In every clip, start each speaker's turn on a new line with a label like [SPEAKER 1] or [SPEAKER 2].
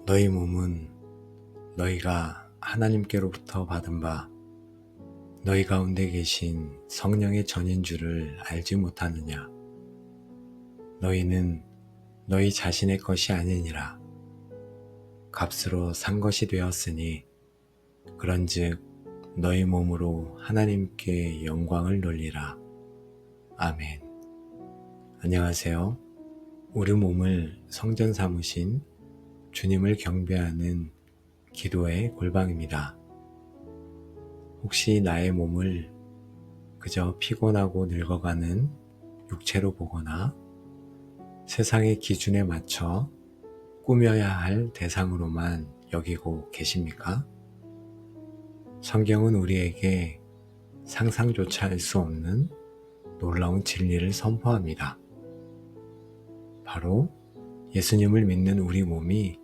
[SPEAKER 1] 너희 몸은 너희가 하나님께로부터 받은 바 너희 가운데 계신 성령의 전인 줄을 알지 못하느냐? 너희는 너희 자신의 것이 아니니라. 값으로 산 것이 되었으니 그런즉 너희 몸으로 하나님께 영광을 돌리라. 아멘. 안녕하세요. 우리 몸을 성전 삼으신 주님을 경배하는 기도의 골방입니다. 혹시 나의 몸을 그저 피곤하고 늙어가는 육체로 보거나 세상의 기준에 맞춰 꾸며야 할 대상으로만 여기고 계십니까? 성경은 우리에게 상상조차 할 수 없는 놀라운 진리를 선포합니다. 바로 예수님을 믿는 우리 몸이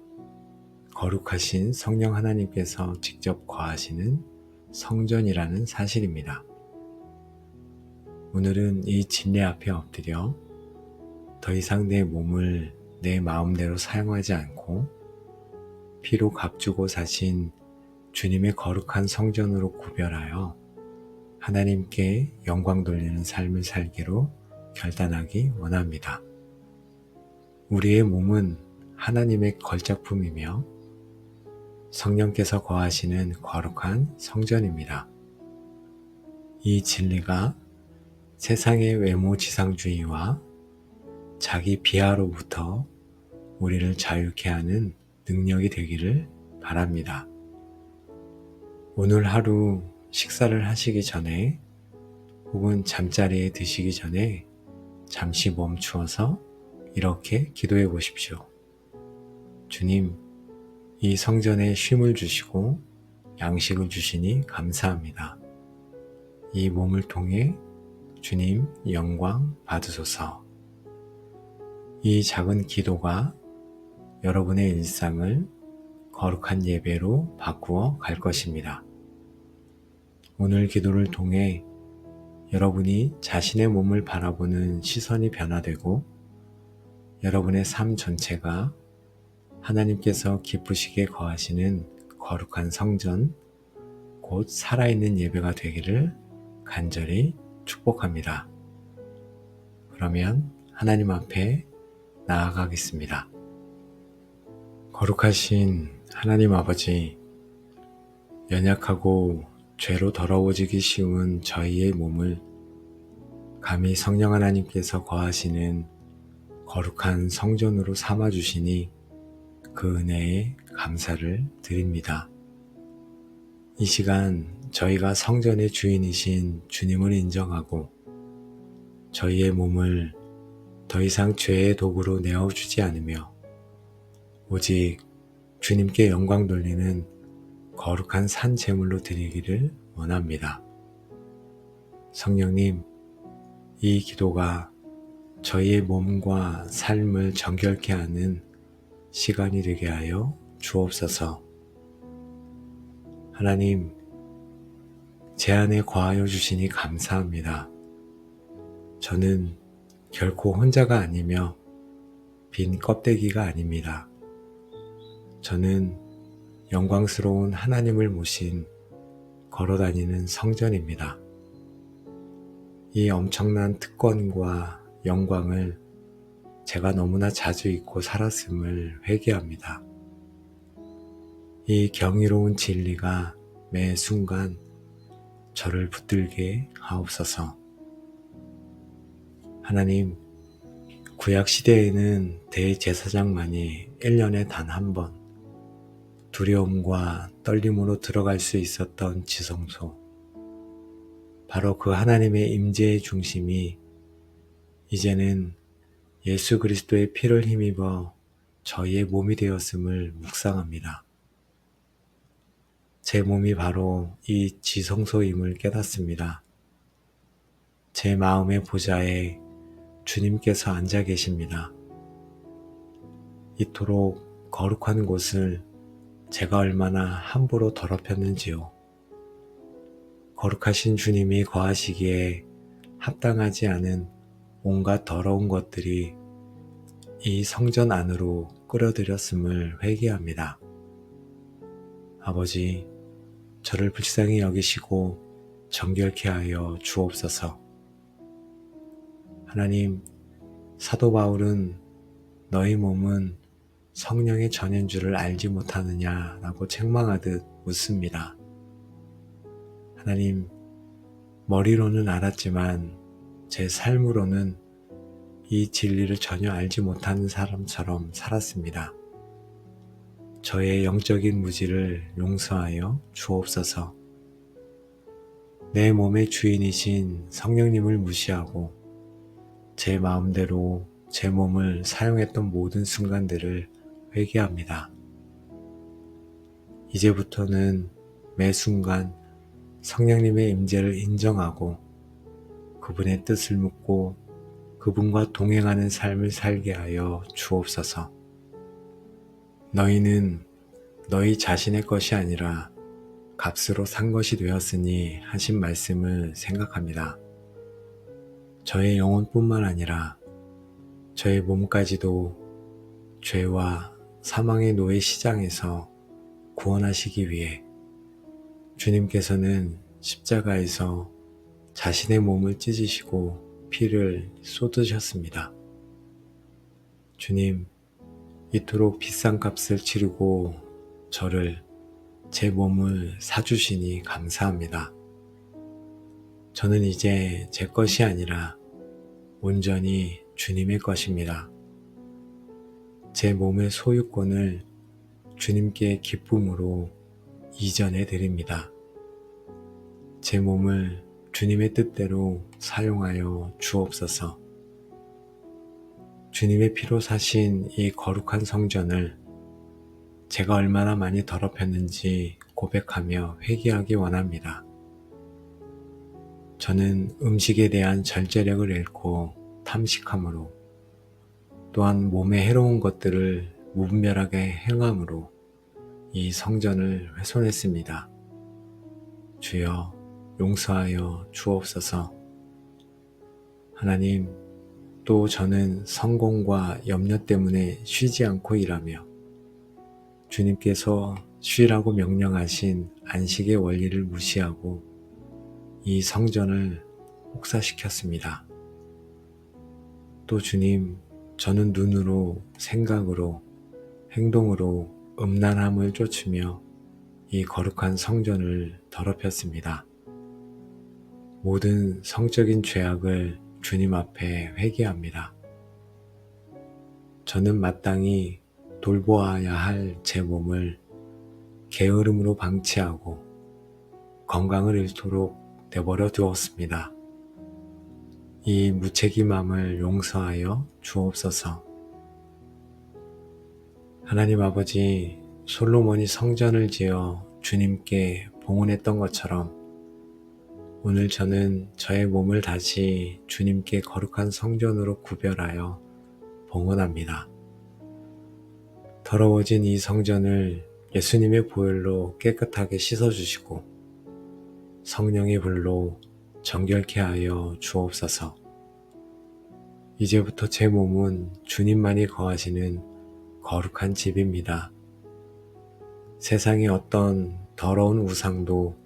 [SPEAKER 1] 거룩하신 성령 하나님께서 직접 거하시는 성전이라는 사실입니다. 오늘은 이 진리 앞에 엎드려 더 이상 내 몸을 내 마음대로 사용하지 않고 피로 값주고 사신 주님의 거룩한 성전으로 구별하여 하나님께 영광 돌리는 삶을 살기로 결단하기 원합니다. 우리의 몸은 하나님의 걸작품이며 성령께서 거하시는 거룩한 성전입니다. 이 진리가 세상의 외모 지상주의와 자기 비하로부터 우리를 자유케 하는 능력이 되기를 바랍니다. 오늘 하루 식사를 하시기 전에 혹은 잠자리에 드시기 전에 잠시 멈추어서 이렇게 기도해 보십시오. 주님, 이 성전에 쉼을 주시고 양식을 주시니 감사합니다. 이 몸을 통해 주님 영광 받으소서. 이 작은 기도가 여러분의 일상을 거룩한 예배로 바꾸어 갈 것입니다. 오늘 기도를 통해 여러분이 자신의 몸을 바라보는 시선이 변화되고 여러분의 삶 전체가 하나님께서 기쁘시게 거하시는 거룩한 성전, 곧 살아있는 예배가 되기를 간절히 축복합니다. 그러면 하나님 앞에 나아가겠습니다. 거룩하신 하나님 아버지, 연약하고 죄로 더러워지기 쉬운 저희의 몸을 감히 성령 하나님께서 거하시는 거룩한 성전으로 삼아주시니 그 은혜에 감사를 드립니다. 이 시간 저희가 성전의 주인이신 주님을 인정하고 저희의 몸을 더 이상 죄의 도구로 내어주지 않으며 오직 주님께 영광 돌리는 거룩한 산 제물로 드리기를 원합니다. 성령님, 이 기도가 저희의 몸과 삶을 정결케 하는 시간이 되게 하여 주옵소서. 하나님, 제 안에 거하여 주시니 감사합니다. 저는 결코 혼자가 아니며 빈 껍데기가 아닙니다. 저는 영광스러운 하나님을 모신 걸어다니는 성전입니다. 이 엄청난 특권과 영광을 제가 너무나 자주 잊고 살았음을 회개합니다. 이 경이로운 진리가 매 순간 저를 붙들게 하옵소서. 하나님, 구약 시대에는 대제사장만이 1년에 단 한 번 두려움과 떨림으로 들어갈 수 있었던 지성소, 바로 그 하나님의 임재의 중심이 이제는 예수 그리스도의 피를 힘입어 저희의 몸이 되었음을 묵상합니다. 제 몸이 바로 이 지성소임을 깨닫습니다. 제 마음의 보좌에 주님께서 앉아 계십니다. 이토록 거룩한 곳을 제가 얼마나 함부로 더럽혔는지요. 거룩하신 주님이 거하시기에 합당하지 않은 온갖 더러운 것들이 이 성전 안으로 끌어들였음을 회개합니다. 아버지, 저를 불쌍히 여기시고 정결케 하여 주옵소서. 하나님, 사도 바울은 너희 몸은 성령의 전인 줄을 알지 못하느냐라고 책망하듯 묻습니다. 하나님, 머리로는 알았지만 제 삶으로는 이 진리를 전혀 알지 못하는 사람처럼 살았습니다. 저의 영적인 무지를 용서하여 주옵소서. 내 몸의 주인이신 성령님을 무시하고 제 마음대로 제 몸을 사용했던 모든 순간들을 회개합니다. 이제부터는 매 순간 성령님의 임재를 인정하고 그분의 뜻을 묻고 그분과 동행하는 삶을 살게 하여 주옵소서. 너희는 너희 자신의 것이 아니라 값으로 산 것이 되었으니 하신 말씀을 생각합니다. 저의 영혼뿐만 아니라 저의 몸까지도 죄와 사망의 노예 시장에서 구원하시기 위해 주님께서는 십자가에서 자신의 몸을 찢으시고 피를 쏟으셨습니다. 주님, 이토록 비싼 값을 치르고 저를, 제 몸을 사주시니 감사합니다. 저는 이제 제 것이 아니라 온전히 주님의 것입니다. 제 몸의 소유권을 주님께 기쁨으로 이전해 드립니다. 제 몸을 주님의 뜻대로 사용하여 주옵소서. 주님의 피로 사신 이 거룩한 성전을 제가 얼마나 많이 더럽혔는지 고백하며 회개하기 원합니다. 저는 음식에 대한 절제력을 잃고 탐식함으로 또한 몸에 해로운 것들을 무분별하게 행함으로 이 성전을 훼손했습니다. 주여 용서하여 주옵소서. 하나님, 또 저는 성공과 염려 때문에 쉬지 않고 일하며 주님께서 쉬라고 명령하신 안식의 원리를 무시하고 이 성전을 혹사시켰습니다. 또 주님, 저는 눈으로, 생각으로, 행동으로 음란함을 쫓으며 이 거룩한 성전을 더럽혔습니다. 모든 성적인 죄악을 주님 앞에 회개합니다. 저는 마땅히 돌보아야 할 제 몸을 게으름으로 방치하고 건강을 잃도록 내버려 두었습니다. 이 무책임함을 용서하여 주옵소서. 하나님 아버지, 솔로몬이 성전을 지어 주님께 봉헌했던 것처럼 오늘 저는 저의 몸을 다시 주님께 거룩한 성전으로 구별하여 봉헌합니다. 더러워진 이 성전을 예수님의 보혈로 깨끗하게 씻어주시고 성령의 불로 정결케 하여 주옵소서. 이제부터 제 몸은 주님만이 거하시는 거룩한 집입니다. 세상의 어떤 더러운 우상도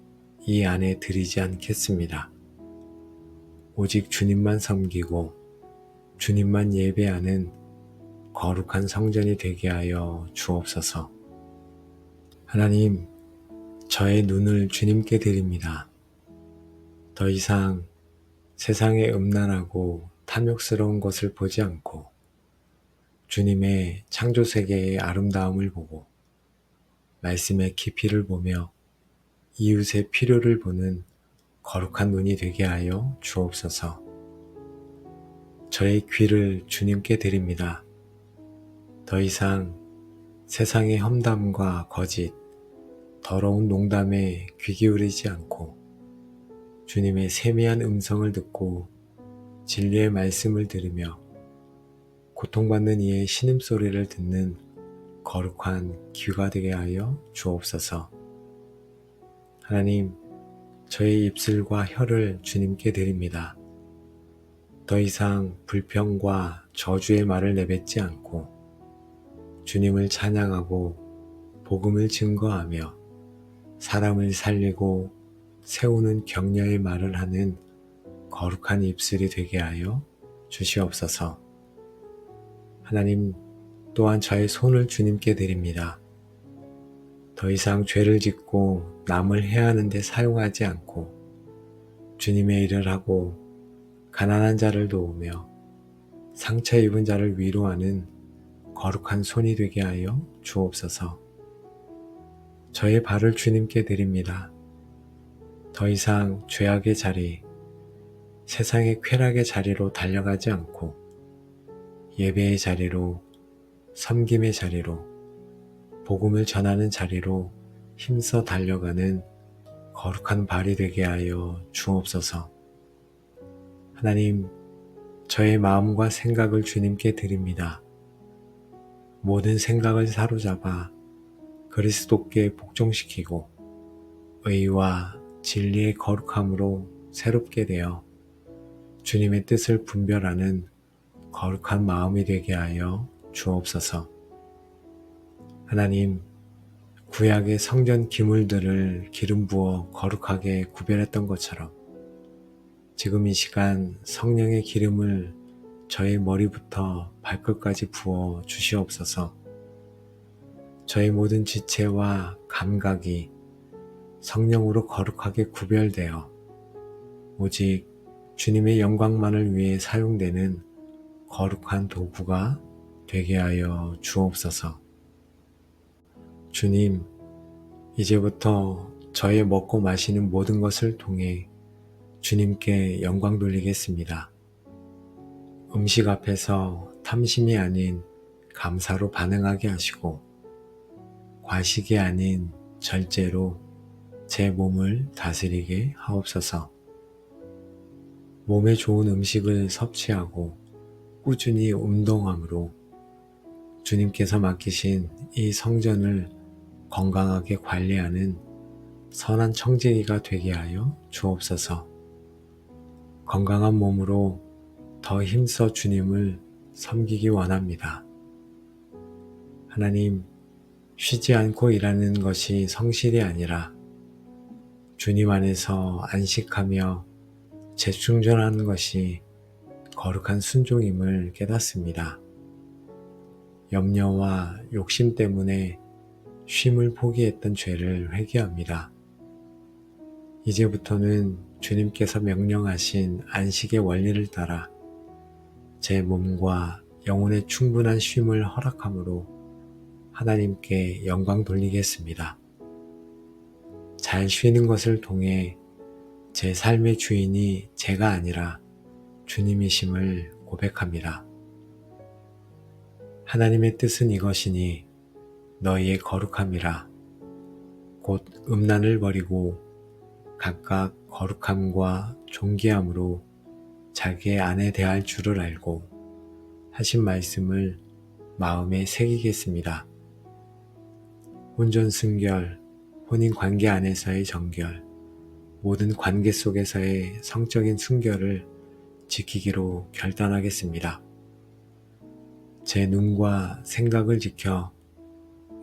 [SPEAKER 1] 이 안에 들이지 않겠습니다. 오직 주님만 섬기고 주님만 예배하는 거룩한 성전이 되게 하여 주옵소서. 하나님, 저의 눈을 주님께 드립니다. 더 이상 세상의 음란하고 탐욕스러운 것을 보지 않고 주님의 창조세계의 아름다움을 보고 말씀의 깊이를 보며 이웃의 필요를 보는 거룩한 눈이 되게 하여 주옵소서. 저의 귀를 주님께 드립니다. 더 이상 세상의 험담과 거짓, 더러운 농담에 귀 기울이지 않고 주님의 세미한 음성을 듣고 진리의 말씀을 들으며 고통받는 이의 신음소리를 듣는 거룩한 귀가 되게 하여 주옵소서. 하나님, 저의 입술과 혀를 주님께 드립니다. 더 이상 불평과 저주의 말을 내뱉지 않고 주님을 찬양하고 복음을 증거하며 사람을 살리고 세우는 격려의 말을 하는 거룩한 입술이 되게 하여 주시옵소서. 하나님, 또한 저의 손을 주님께 드립니다. 더 이상 죄를 짓고 남을 해하는 데 사용하지 않고 주님의 일을 하고 가난한 자를 도우며 상처 입은 자를 위로하는 거룩한 손이 되게 하여 주옵소서. 저의 발을 주님께 드립니다. 더 이상 죄악의 자리, 세상의 쾌락의 자리로 달려가지 않고 예배의 자리로, 섬김의 자리로, 복음을 전하는 자리로 힘써 달려가는 거룩한 발이 되게 하여 주옵소서. 하나님, 저의 마음과 생각을 주님께 드립니다. 모든 생각을 사로잡아 그리스도께 복종시키고 의와 진리의 거룩함으로 새롭게 되어 주님의 뜻을 분별하는 거룩한 마음이 되게 하여 주옵소서. 하나님, 구약의 성전 기물들을 기름 부어 거룩하게 구별했던 것처럼 지금 이 시간 성령의 기름을 저의 머리부터 발끝까지 부어 주시옵소서. 저의 모든 지체와 감각이 성령으로 거룩하게 구별되어 오직 주님의 영광만을 위해 사용되는 거룩한 도구가 되게 하여 주옵소서. 주님, 이제부터 저의 먹고 마시는 모든 것을 통해 주님께 영광 돌리겠습니다. 음식 앞에서 탐심이 아닌 감사로 반응하게 하시고 과식이 아닌 절제로 제 몸을 다스리게 하옵소서. 몸에 좋은 음식을 섭취하고 꾸준히 운동함으로 주님께서 맡기신 이 성전을 건강하게 관리하는 선한 청지기가 되게 하여 주옵소서. 건강한 몸으로 더 힘써 주님을 섬기기 원합니다. 하나님, 쉬지 않고 일하는 것이 성실이 아니라 주님 안에서 안식하며 재충전하는 것이 거룩한 순종임을 깨닫습니다. 염려와 욕심 때문에 쉼을 포기했던 죄를 회개합니다. 이제부터는 주님께서 명령하신 안식의 원리를 따라 제 몸과 영혼의 충분한 쉼을 허락함으로 하나님께 영광 돌리겠습니다. 잘 쉬는 것을 통해 제 삶의 주인이 제가 아니라 주님이심을 고백합니다. 하나님의 뜻은 이것이니 너희의 거룩함이라. 곧 음란을 버리고 각각 거룩함과 존귀함으로 자기의 아내 대할 줄을 알고 하신 말씀을 마음에 새기겠습니다. 혼전순결, 혼인관계 안에서의 정결, 모든 관계 속에서의 성적인 순결을 지키기로 결단하겠습니다. 제 눈과 생각을 지켜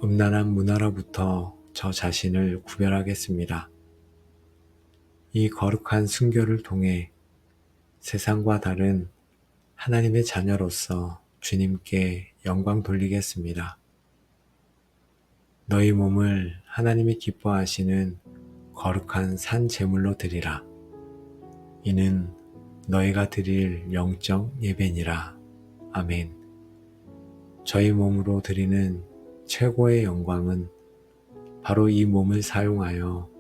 [SPEAKER 1] 음란한 문화로부터 저 자신을 구별하겠습니다. 이 거룩한 순결을 통해 세상과 다른 하나님의 자녀로서 주님께 영광 돌리겠습니다. 너희 몸을 하나님이 기뻐하시는 거룩한 산 제물로 드리라. 이는 너희가 드릴 영적 예배니라. 아멘. 저희 몸으로 드리는 최고의 영광은 바로 이 몸을 사용하여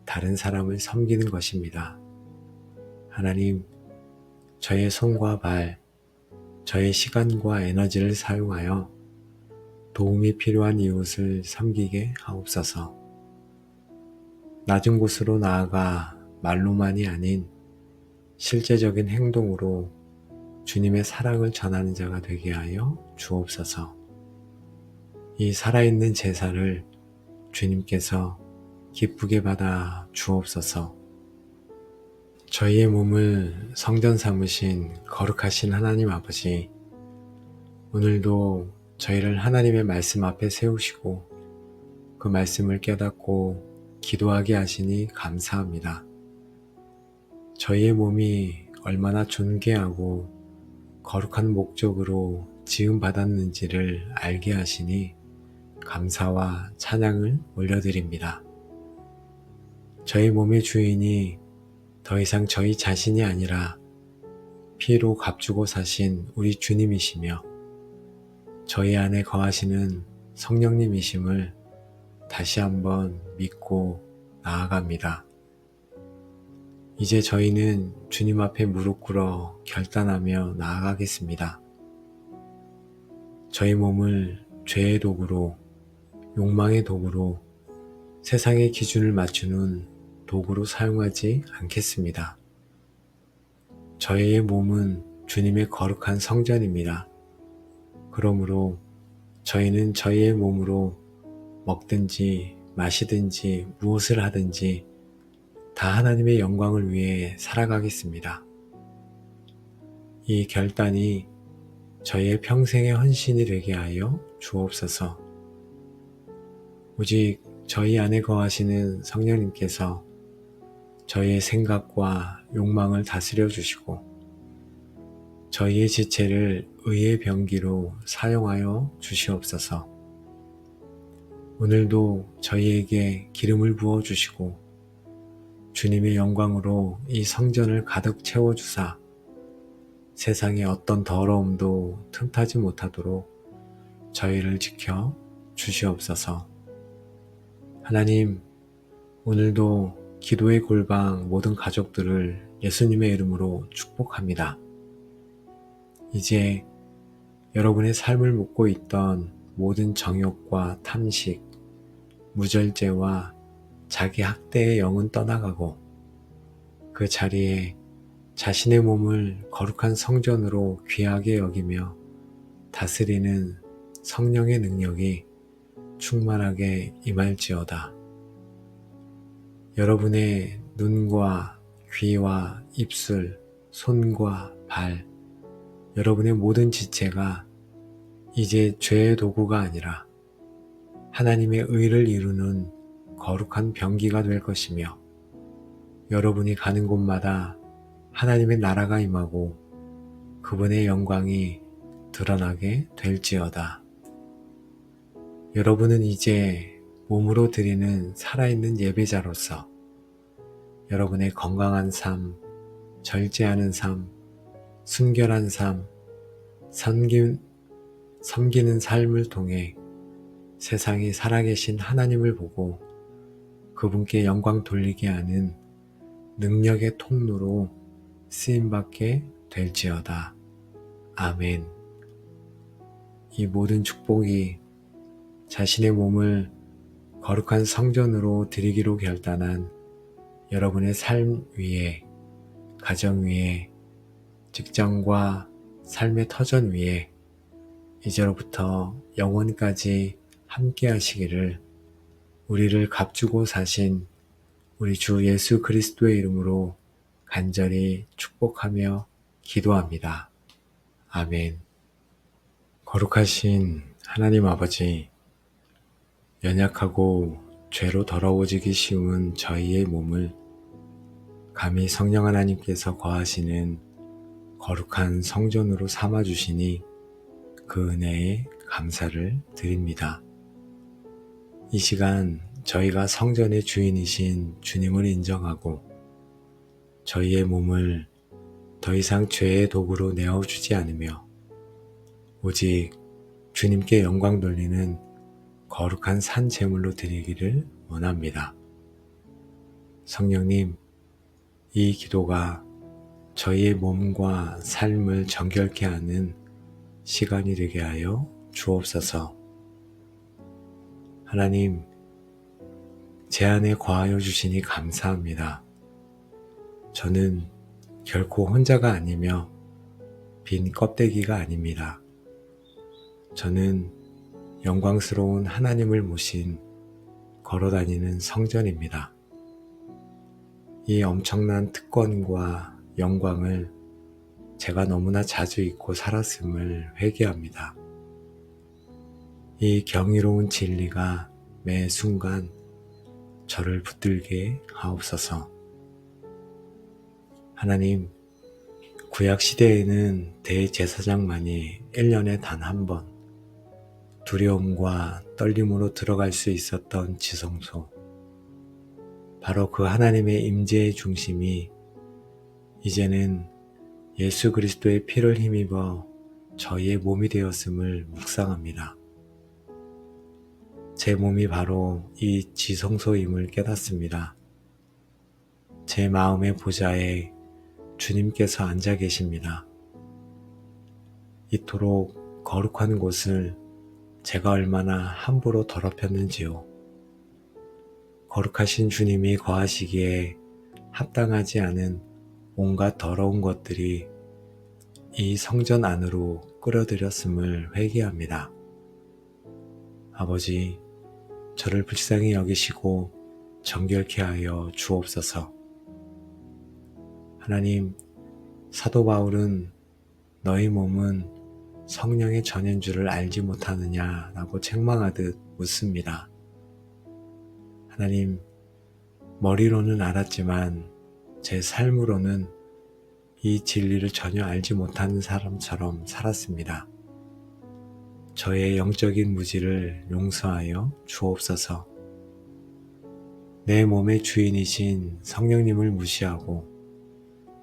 [SPEAKER 1] 다른 사람을 섬기는 것입니다. 하나님, 저의 손과 발, 저의 시간과 에너지를 사용하여 도움이 필요한 이웃을 섬기게 하옵소서. 낮은 곳으로 나아가 말로만이 아닌 실제적인 행동으로 주님의 사랑을 전하는 자가 되게 하여 주옵소서. 이 살아있는 제사를 주님께서 기쁘게 받아 주옵소서. 저희의 몸을 성전 삼으신 거룩하신 하나님 아버지, 오늘도 저희를 하나님의 말씀 앞에 세우시고 그 말씀을 깨닫고 기도하게 하시니 감사합니다. 저희의 몸이 얼마나 존귀하고 거룩한 목적으로 지음받았는지를 알게 하시니 감사와 찬양을 올려드립니다. 저희 몸의 주인이 더 이상 저희 자신이 아니라 피로 값주고 사신 우리 주님이시며 저희 안에 거하시는 성령님이심을 다시 한번 믿고 나아갑니다. 이제 저희는 주님 앞에 무릎 꿇어 결단하며 나아가겠습니다. 저희 몸을 죄의 도구로, 욕망의 도구로, 세상의 기준을 맞추는 도구로 사용하지 않겠습니다. 저희의 몸은 주님의 거룩한 성전입니다. 그러므로 저희는 저희의 몸으로 먹든지 마시든지 무엇을 하든지 다 하나님의 영광을 위해 살아가겠습니다. 이 결단이 저희의 평생의 헌신이 되게 하여 주옵소서. 오직 저희 안에 거하시는 성령님께서 저희의 생각과 욕망을 다스려 주시고 저희의 지체를 의의 병기로 사용하여 주시옵소서. 오늘도 저희에게 기름을 부어 주시고 주님의 영광으로 이 성전을 가득 채워주사 세상의 어떤 더러움도 틈타지 못하도록 저희를 지켜 주시옵소서. 하나님, 오늘도 기도의 골방 모든 가족들을 예수님의 이름으로 축복합니다. 이제 여러분의 삶을 묻고 있던 모든 정욕과 탐식, 무절제와 자기 학대의 영은 떠나가고 그 자리에 자신의 몸을 거룩한 성전으로 귀하게 여기며 다스리는 성령의 능력이 충만하게 임할지어다. 여러분의 눈과 귀와 입술, 손과 발, 여러분의 모든 지체가 이제 죄의 도구가 아니라 하나님의 의를 이루는 거룩한 병기가 될 것이며 여러분이 가는 곳마다 하나님의 나라가 임하고 그분의 영광이 드러나게 될지어다. 여러분은 이제 몸으로 드리는 살아있는 예배자로서 여러분의 건강한 삶, 절제하는 삶, 순결한 삶, 섬기는 삶을 통해 세상에 살아계신 하나님을 보고 그분께 영광 돌리게 하는 능력의 통로로 쓰임받게 될지어다. 아멘. 이 모든 축복이 자신의 몸을 거룩한 성전으로 드리기로 결단한 여러분의 삶 위에, 가정 위에, 직장과 삶의 터전 위에 이제로부터 영원까지 함께 하시기를 우리를 값주고 사신 우리 주 예수 그리스도의 이름으로 간절히 축복하며 기도합니다. 아멘. 거룩하신 하나님 아버지, 연약하고 죄로 더러워지기 쉬운 저희의 몸을 감히 성령 하나님께서 거하시는 거룩한 성전으로 삼아주시니 그 은혜에 감사를 드립니다. 이 시간 저희가 성전의 주인이신 주님을 인정하고 저희의 몸을 더 이상 죄의 도구로 내어주지 않으며 오직 주님께 영광 돌리는 거룩한 산 제물로 드리기를 원합니다. 성령님, 이 기도가 저희의 몸과 삶을 정결케 하는 시간이 되게 하여 주옵소서. 하나님, 제 안에 거하여 주시니 감사합니다. 저는 결코 혼자가 아니며 빈 껍데기가 아닙니다. 저는 영광스러운 하나님을 모신 걸어다니는 성전입니다. 이 엄청난 특권과 영광을 제가 너무나 자주 잊고 살았음을 회개합니다. 이 경이로운 진리가 매 순간 저를 붙들게 하옵소서. 하나님, 구약 시대에는 대제사장만이 1년에 단 한 번 두려움과 떨림으로 들어갈 수 있었던 지성소. 바로 그 하나님의 임재의 중심이 이제는 예수 그리스도의 피를 힘입어 저희의 몸이 되었음을 묵상합니다. 제 몸이 바로 이 지성소임을 깨닫습니다. 제 마음의 보좌에 주님께서 앉아 계십니다. 이토록 거룩한 곳을 제가 얼마나 함부로 더럽혔는지요. 거룩하신 주님이 거하시기에 합당하지 않은 온갖 더러운 것들이 이 성전 안으로 끌어들였음을 회개합니다. 아버지, 저를 불쌍히 여기시고 정결케 하여 주옵소서. 하나님, 사도 바울은 너희 몸은 성령의 전인 줄을 알지 못하느냐라고 책망하듯 묻습니다. 하나님, 머리로는 알았지만 제 삶으로는 이 진리를 전혀 알지 못하는 사람처럼 살았습니다. 저의 영적인 무지를 용서하여 주옵소서. 내 몸의 주인이신 성령님을 무시하고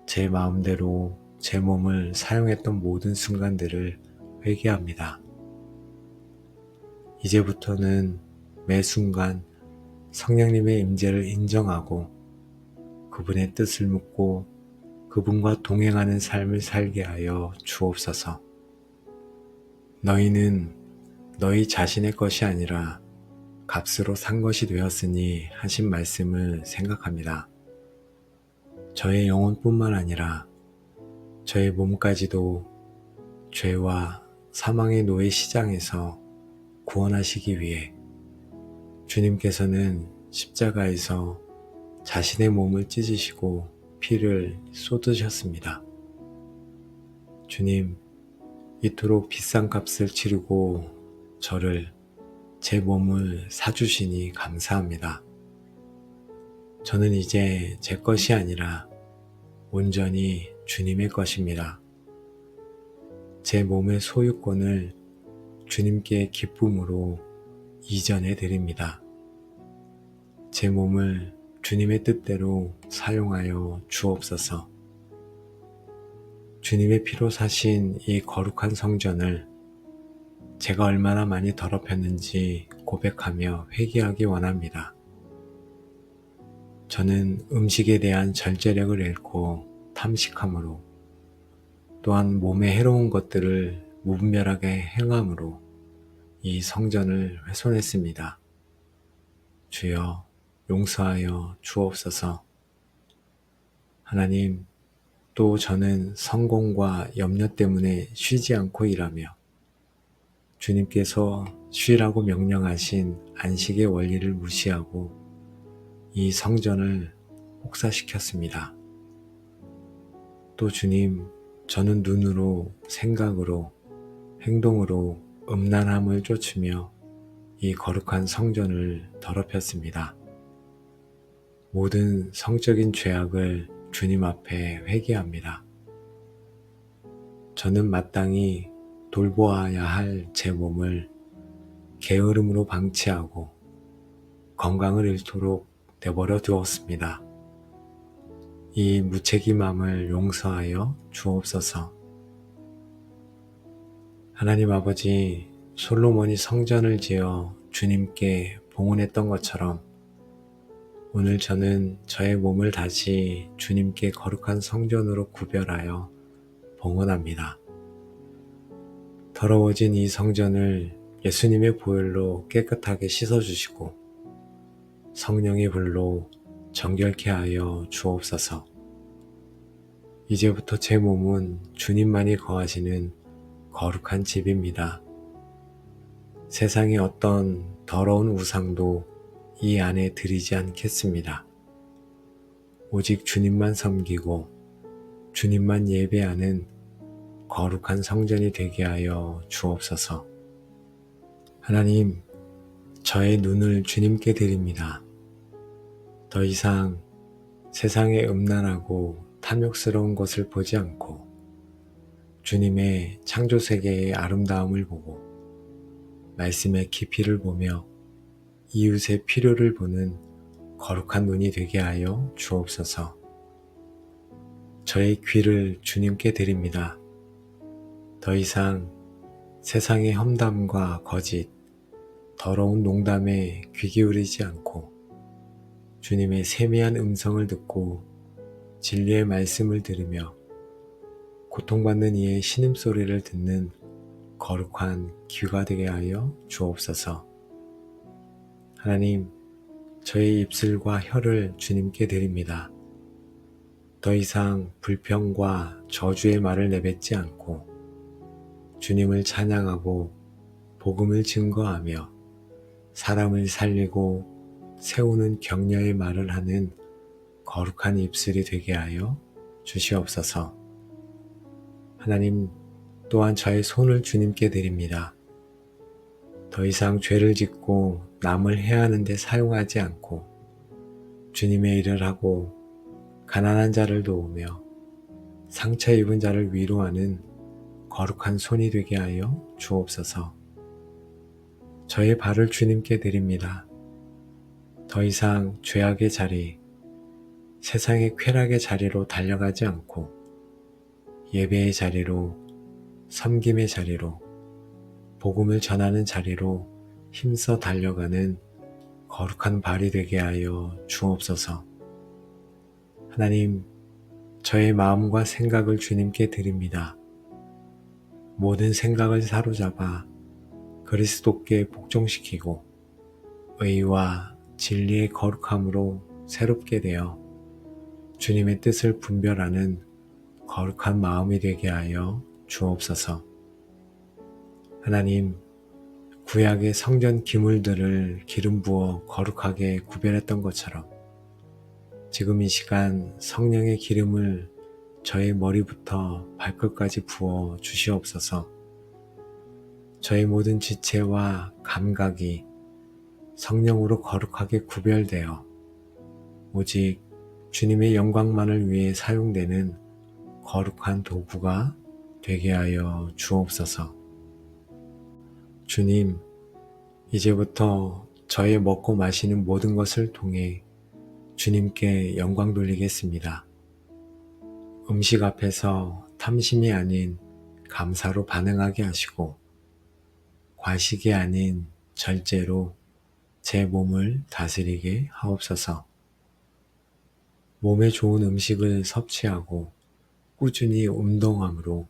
[SPEAKER 1] 제 마음대로 제 몸을 사용했던 모든 순간들을 회개합니다. 이제부터는 매 순간 성령님의 임재를 인정하고 그분의 뜻을 묻고 그분과 동행하는 삶을 살게 하여 주옵소서. 너희는 너희 자신의 것이 아니라 값으로 산 것이 되었으니 하신 말씀을 생각합니다. 저의 영혼뿐만 아니라 저의 몸까지도 죄와 사망의 노예 시장에서 구원하시기 위해 주님께서는 십자가에서 자신의 몸을 찢으시고 피를 쏟으셨습니다. 주님, 이토록 비싼 값을 치르고 저를, 제 몸을 사주시니 감사합니다. 저는 이제 제 것이 아니라 온전히 주님의 것입니다. 제 몸의 소유권을 주님께 기쁨으로 이전해 드립니다. 제 몸을 주님의 뜻대로 사용하여 주옵소서. 주님의 피로 사신 이 거룩한 성전을 제가 얼마나 많이 더럽혔는지 고백하며 회개하기 원합니다. 저는 음식에 대한 절제력을 잃고 탐식함으로, 또한 몸에 해로운 것들을 무분별하게 행함으로 이 성전을 훼손했습니다. 주여, 용서하여 주옵소서. 하나님, 또 저는 성공과 염려 때문에 쉬지 않고 일하며 주님께서 쉬라고 명령하신 안식의 원리를 무시하고 이 성전을 혹사시켰습니다. 또 주님, 저는 눈으로, 생각으로, 행동으로 음란함을 쫓으며 이 거룩한 성전을 더럽혔습니다. 모든 성적인 죄악을 주님 앞에 회개합니다. 저는 마땅히 돌보아야 할 제 몸을 게으름으로 방치하고 건강을 잃도록 내버려 두었습니다. 이 무책임함을 용서하여 주옵소서. 하나님 아버지, 솔로몬이 성전을 지어 주님께 봉헌했던 것처럼 오늘 저는 저의 몸을 다시 주님께 거룩한 성전으로 구별하여 봉헌합니다. 더러워진 이 성전을 예수님의 보혈로 깨끗하게 씻어주시고 성령의 불로 정결케 하여 주옵소서. 이제부터 제 몸은 주님만이 거하시는 거룩한 집입니다. 세상의 어떤 더러운 우상도 이 안에 들이지 않겠습니다. 오직 주님만 섬기고 주님만 예배하는 거룩한 성전이 되게 하여 주옵소서. 하나님, 저의 눈을 주님께 드립니다. 더 이상 세상의 음란하고 탐욕스러운 것을 보지 않고 주님의 창조 세계의 아름다움을 보고 말씀의 깊이를 보며 이웃의 필요를 보는 거룩한 눈이 되게 하여 주옵소서. 저의 귀를 주님께 드립니다. 더 이상 세상의 험담과 거짓, 더러운 농담에 귀 기울이지 않고 주님의 세미한 음성을 듣고 진리의 말씀을 들으며 고통받는 이의 신음소리를 듣는 거룩한 귀가 되게 하여 주옵소서. 하나님, 저의 입술과 혀를 주님께 드립니다. 더 이상 불평과 저주의 말을 내뱉지 않고 주님을 찬양하고 복음을 증거하며 사람을 살리고 세우는 격려의 말을 하는 거룩한 입술이 되게 하여 주시옵소서. 하나님, 또한 저의 손을 주님께 드립니다. 더 이상 죄를 짓고 남을 해하는 데 사용하지 않고 주님의 일을 하고 가난한 자를 도우며 상처 입은 자를 위로하는 거룩한 손이 되게 하여 주옵소서. 저의 발을 주님께 드립니다. 더 이상 죄악의 자리, 세상의 쾌락의 자리로 달려가지 않고 예배의 자리로, 섬김의 자리로, 복음을 전하는 자리로 힘써 달려가는 거룩한 발이 되게 하여 주옵소서. 하나님, 저의 마음과 생각을 주님께 드립니다. 모든 생각을 사로잡아 그리스도께 복종시키고 의와 진리의 거룩함으로 새롭게 되어 주님의 뜻을 분별하는 거룩한 마음이 되게 하여 주옵소서. 하나님, 구약의 성전 기물들을 기름 부어 거룩하게 구별했던 것처럼 지금 이 시간 성령의 기름을 저의 머리부터 발끝까지 부어 주시옵소서. 저의 모든 지체와 감각이 성령으로 거룩하게 구별되어 오직 주님의 영광만을 위해 사용되는 거룩한 도구가 되게 하여 주옵소서. 주님, 이제부터 저의 먹고 마시는 모든 것을 통해 주님께 영광 돌리겠습니다. 음식 앞에서 탐심이 아닌 감사로 반응하게 하시고 과식이 아닌 절제로 제 몸을 다스리게 하옵소서. 몸에 좋은 음식을 섭취하고 꾸준히 운동함으로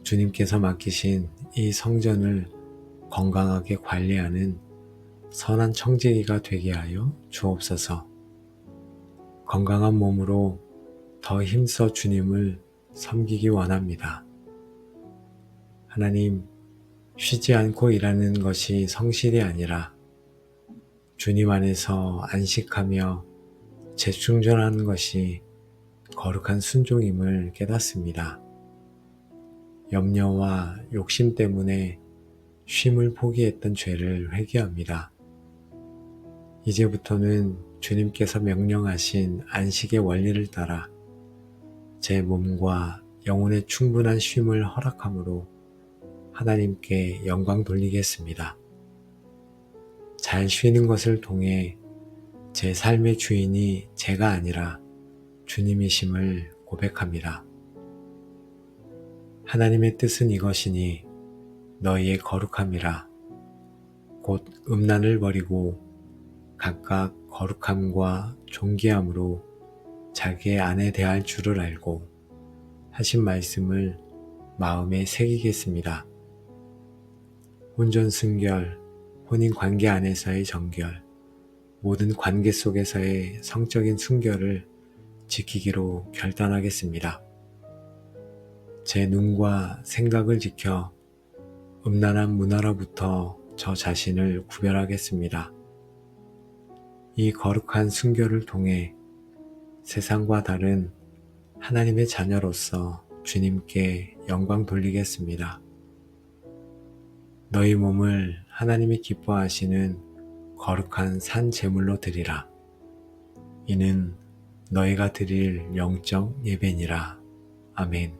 [SPEAKER 1] 주님께서 맡기신 이 성전을 건강하게 관리하는 선한 청지기가 되게 하여 주옵소서. 건강한 몸으로 더 힘써 주님을 섬기기 원합니다. 하나님, 쉬지 않고 일하는 것이 성실이 아니라 주님 안에서 안식하며 재충전하는 것이 거룩한 순종임을 깨닫습니다. 염려와 욕심 때문에 쉼을 포기했던 죄를 회개합니다. 이제부터는 주님께서 명령하신 안식의 원리를 따라 제 몸과 영혼의 충분한 쉼을 허락함으로 하나님께 영광 돌리겠습니다. 잘 쉬는 것을 통해 제 삶의 주인이 제가 아니라 주님이심을 고백합니다. 하나님의 뜻은 이것이니 너희의 거룩함이라. 곧 음란을 버리고 각각 거룩함과 존귀함으로 자기의 아내 대할 줄을 알고 하신 말씀을 마음에 새기겠습니다. 혼전 순결, 혼인 관계 안에서의 정결, 모든 관계 속에서의 성적인 순결을 지키기로 결단하겠습니다. 제 눈과 생각을 지켜 음란한 문화로부터 저 자신을 구별하겠습니다. 이 거룩한 순결을 통해 세상과 다른 하나님의 자녀로서 주님께 영광 돌리겠습니다. 너희 몸을 하나님이 기뻐하시는 거룩한 산 제물로 드리라. 이는 너희가 드릴 영적 예배니라. 아멘.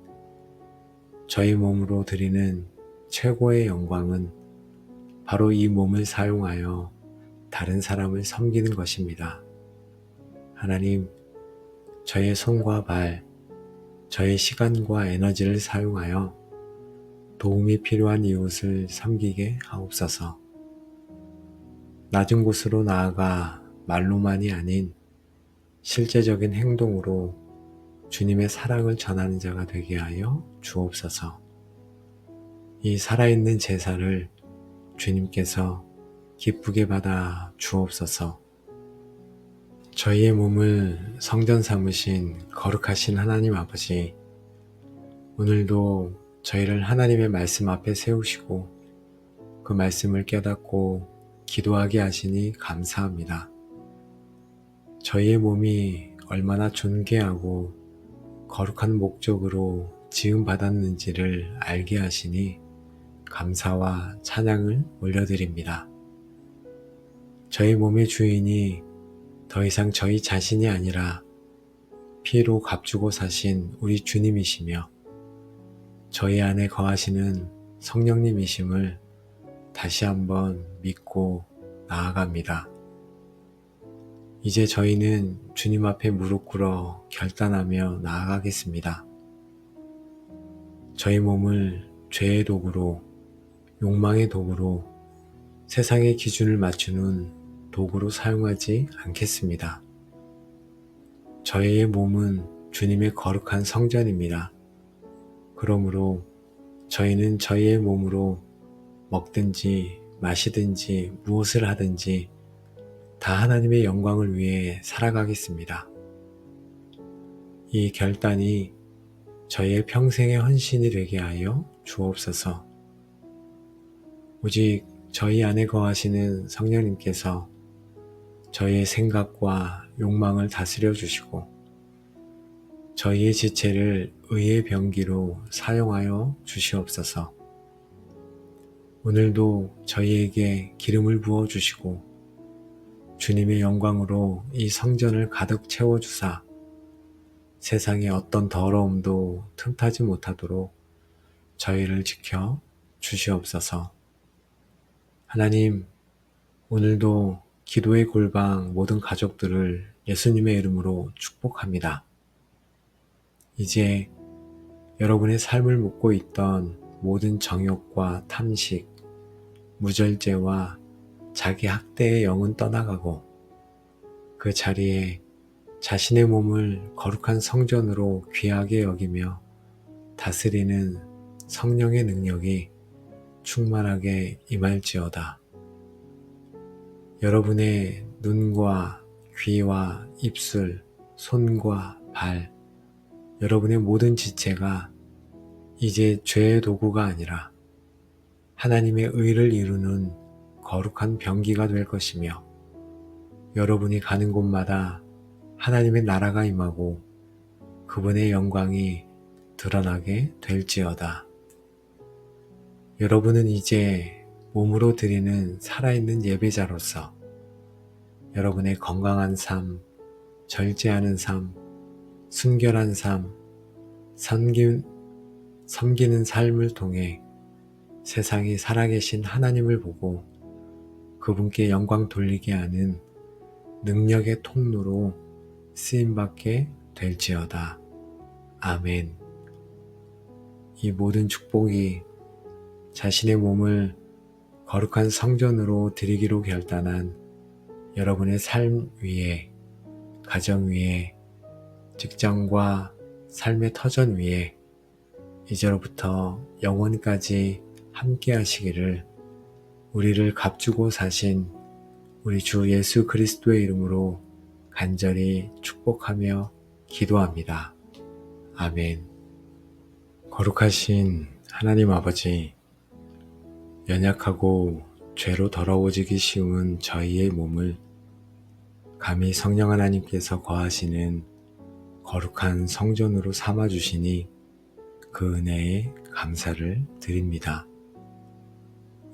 [SPEAKER 1] 저희 몸으로 드리는 최고의 영광은 바로 이 몸을 사용하여 다른 사람을 섬기는 것입니다. 하나님, 저의 손과 발, 저의 시간과 에너지를 사용하여 도움이 필요한 이웃을 섬기게 하옵소서. 낮은 곳으로 나아가 말로만이 아닌 실제적인 행동으로 주님의 사랑을 전하는 자가 되게 하여 주옵소서. 이 살아있는 제사를 주님께서 기쁘게 받아 주옵소서. 저희의 몸을 성전 삼으신 거룩하신 하나님 아버지, 오늘도 저희를 하나님의 말씀 앞에 세우시고 그 말씀을 깨닫고 기도하게 하시니 감사합니다. 저희의 몸이 얼마나 존귀하고 거룩한 목적으로 지음받았는지를 알게 하시니 감사와 찬양을 올려드립니다. 저희 몸의 주인이 더 이상 저희 자신이 아니라 피로 값주고 사신 우리 주님이시며 저희 안에 거하시는 성령님이심을 다시 한번 믿고 나아갑니다. 이제 저희는 주님 앞에 무릎 꿇어 결단하며 나아가겠습니다. 저희 몸을 죄의 도구로, 욕망의 도구로, 세상의 기준을 맞추는 도구로 사용하지 않겠습니다. 저희의 몸은 주님의 거룩한 성전입니다. 그러므로 저희는 저희의 몸으로 먹든지 마시든지 무엇을 하든지 다 하나님의 영광을 위해 살아가겠습니다. 이 결단이 저희의 평생의 헌신이 되게 하여 주옵소서. 오직 저희 안에 거하시는 성령님께서 저희의 생각과 욕망을 다스려 주시고 저희의 지체를 의의 병기로 사용하여 주시옵소서. 오늘도 저희에게 기름을 부어 주시고 주님의 영광으로 이 성전을 가득 채워주사 세상의 어떤 더러움도 틈타지 못하도록 저희를 지켜 주시옵소서. 하나님, 오늘도 기도의 골방 모든 가족들을 예수님의 이름으로 축복합니다. 이제 여러분의 삶을 묻고 있던 모든 정욕과 탐식, 무절제와 자기 학대의 영은 떠나가고 그 자리에 자신의 몸을 거룩한 성전으로 귀하게 여기며 다스리는 성령의 능력이 충만하게 임할지어다. 여러분의 눈과 귀와 입술, 손과 발, 여러분의 모든 지체가 이제 죄의 도구가 아니라 하나님의 의를 이루는 거룩한 병기가 될 것이며 여러분이 가는 곳마다 하나님의 나라가 임하고 그분의 영광이 드러나게 될지어다. 여러분은 이제 몸으로 드리는 살아있는 예배자로서 여러분의 건강한 삶, 절제하는 삶, 순결한 삶, 섬기는 삶을 통해 세상이 살아계신 하나님을 보고 그분께 영광 돌리게 하는 능력의 통로로 쓰임받게 될지어다. 아멘. 이 모든 축복이 자신의 몸을 거룩한 성전으로 드리기로 결단한 여러분의 삶 위에, 가정 위에, 직장과 삶의 터전 위에 이제로부터 영원까지 함께 하시기를 우리를 값주고 사신 우리 주 예수 그리스도의 이름으로 간절히 축복하며 기도합니다. 아멘. 거룩하신 하나님 아버지, 연약하고 죄로 더러워지기 쉬운 저희의 몸을 감히 성령 하나님께서 거하시는 거룩한 성전으로 삼아주시니 그 은혜에 감사를 드립니다.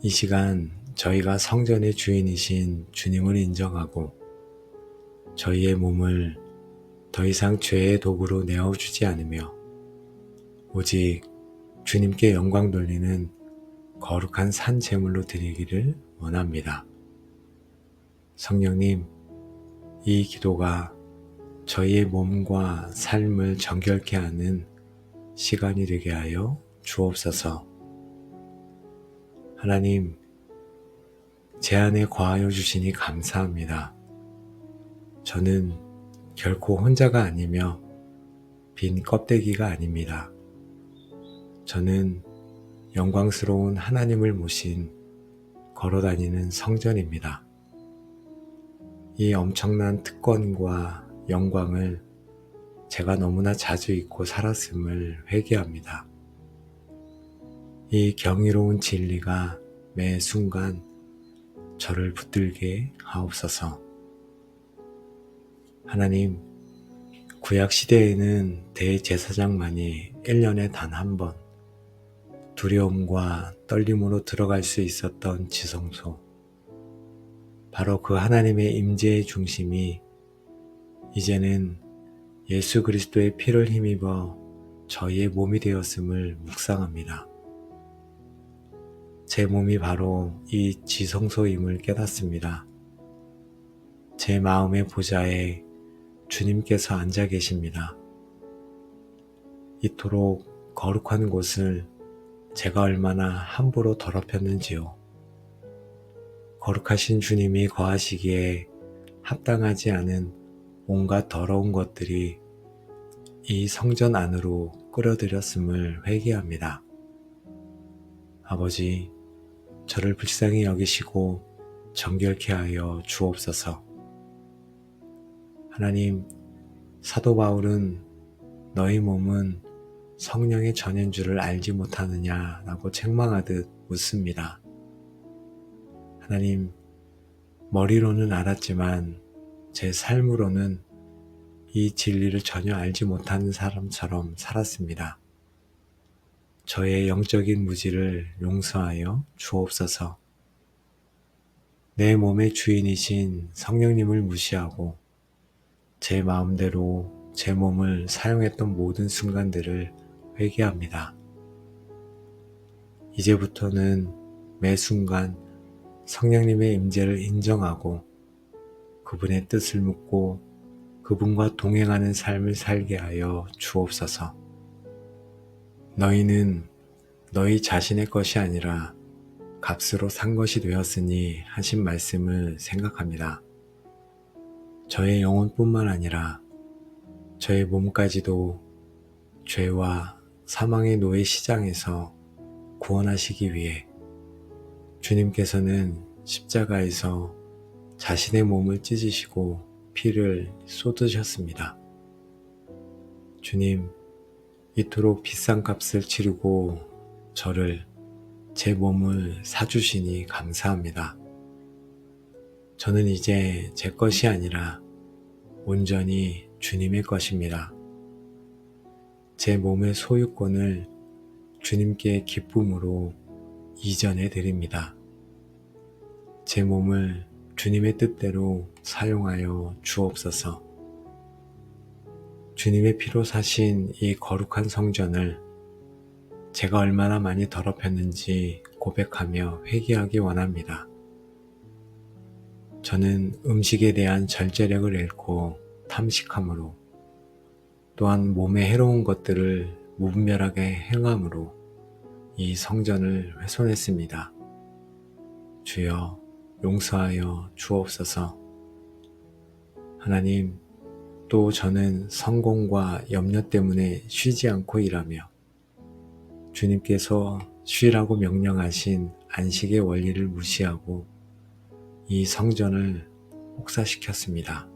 [SPEAKER 1] 이 시간 저희가 성전의 주인이신 주님을 인정하고 저희의 몸을 더 이상 죄의 도구로 내어주지 않으며 오직 주님께 영광 돌리는 거룩한 산 제물로 드리기를 원합니다. 성령님, 이 기도가 저희의 몸과 삶을 정결케 하는 시간이 되게 하여 주옵소서. 하나님, 제 안에 거하여 주시니 감사합니다. 저는 결코 혼자가 아니며 빈 껍데기가 아닙니다. 저는 영광스러운 하나님을 모신 걸어다니는 성전입니다. 이 엄청난 특권과 영광을 제가 너무나 자주 잊고 살았음을 회개합니다. 이 경이로운 진리가 매 순간 저를 붙들게 하옵소서. 하나님, 구약 시대에는 대제사장만이 1년에 단 한 번 두려움과 떨림으로 들어갈 수 있었던 지성소, 바로 그 하나님의 임재의 중심이 이제는 예수 그리스도의 피를 힘입어 저희의 몸이 되었음을 묵상합니다. 제 몸이 바로 이 지성소임을 깨닫습니다. 제 마음의 보좌에 주님께서 앉아 계십니다. 이토록 거룩한 곳을 제가 얼마나 함부로 더럽혔는지요. 거룩하신 주님이 거하시기에 합당하지 않은 온갖 더러운 것들이 이 성전 안으로 끌어들였음을 회개합니다. 아버지, 저를 불쌍히 여기시고 정결케 하여 주옵소서. 하나님, 사도 바울은 너희 몸은 성령의 전인 줄을 알지 못하느냐라고 책망하듯 묻습니다. 하나님, 머리로는 알았지만 제 삶으로는 이 진리를 전혀 알지 못하는 사람처럼 살았습니다. 저의 영적인 무지를 용서하여 주옵소서. 내 몸의 주인이신 성령님을 무시하고 제 마음대로 제 몸을 사용했던 모든 순간들을 회개합니다. 이제부터는 매 순간 성령님의 임재를 인정하고 그분의 뜻을 묻고 그분과 동행하는 삶을 살게 하여 주옵소서. 너희는 너희 자신의 것이 아니라 값으로 산 것이 되었으니 하신 말씀을 생각합니다. 저의 영혼뿐만 아니라 저의 몸까지도 죄와 사망의 노예 시장에서 구원하시기 위해 주님께서는 십자가에서 자신의 몸을 찢으시고 피를 쏟으셨습니다. 주님, 이토록 비싼 값을 치르고 저를, 제 몸을 사주시니 감사합니다. 저는 이제 제 것이 아니라 온전히 주님의 것입니다. 제 몸의 소유권을 주님께 기쁨으로 이전해 드립니다. 제 몸을 주님의 뜻대로 사용하여 주옵소서. 주님의 피로 사신 이 거룩한 성전을 제가 얼마나 많이 더럽혔는지 고백하며 회개하기 원합니다. 저는 음식에 대한 절제력을 잃고 탐식함으로 또한 몸에 해로운 것들을 무분별하게 행함으로 이 성전을 훼손했습니다. 주여, 용서하여 주옵소서. 하나님, 또 저는 성공과 염려 때문에 쉬지 않고 일하며 주님께서 쉬라고 명령하신 안식의 원리를 무시하고 이 성전을 혹사시켰습니다.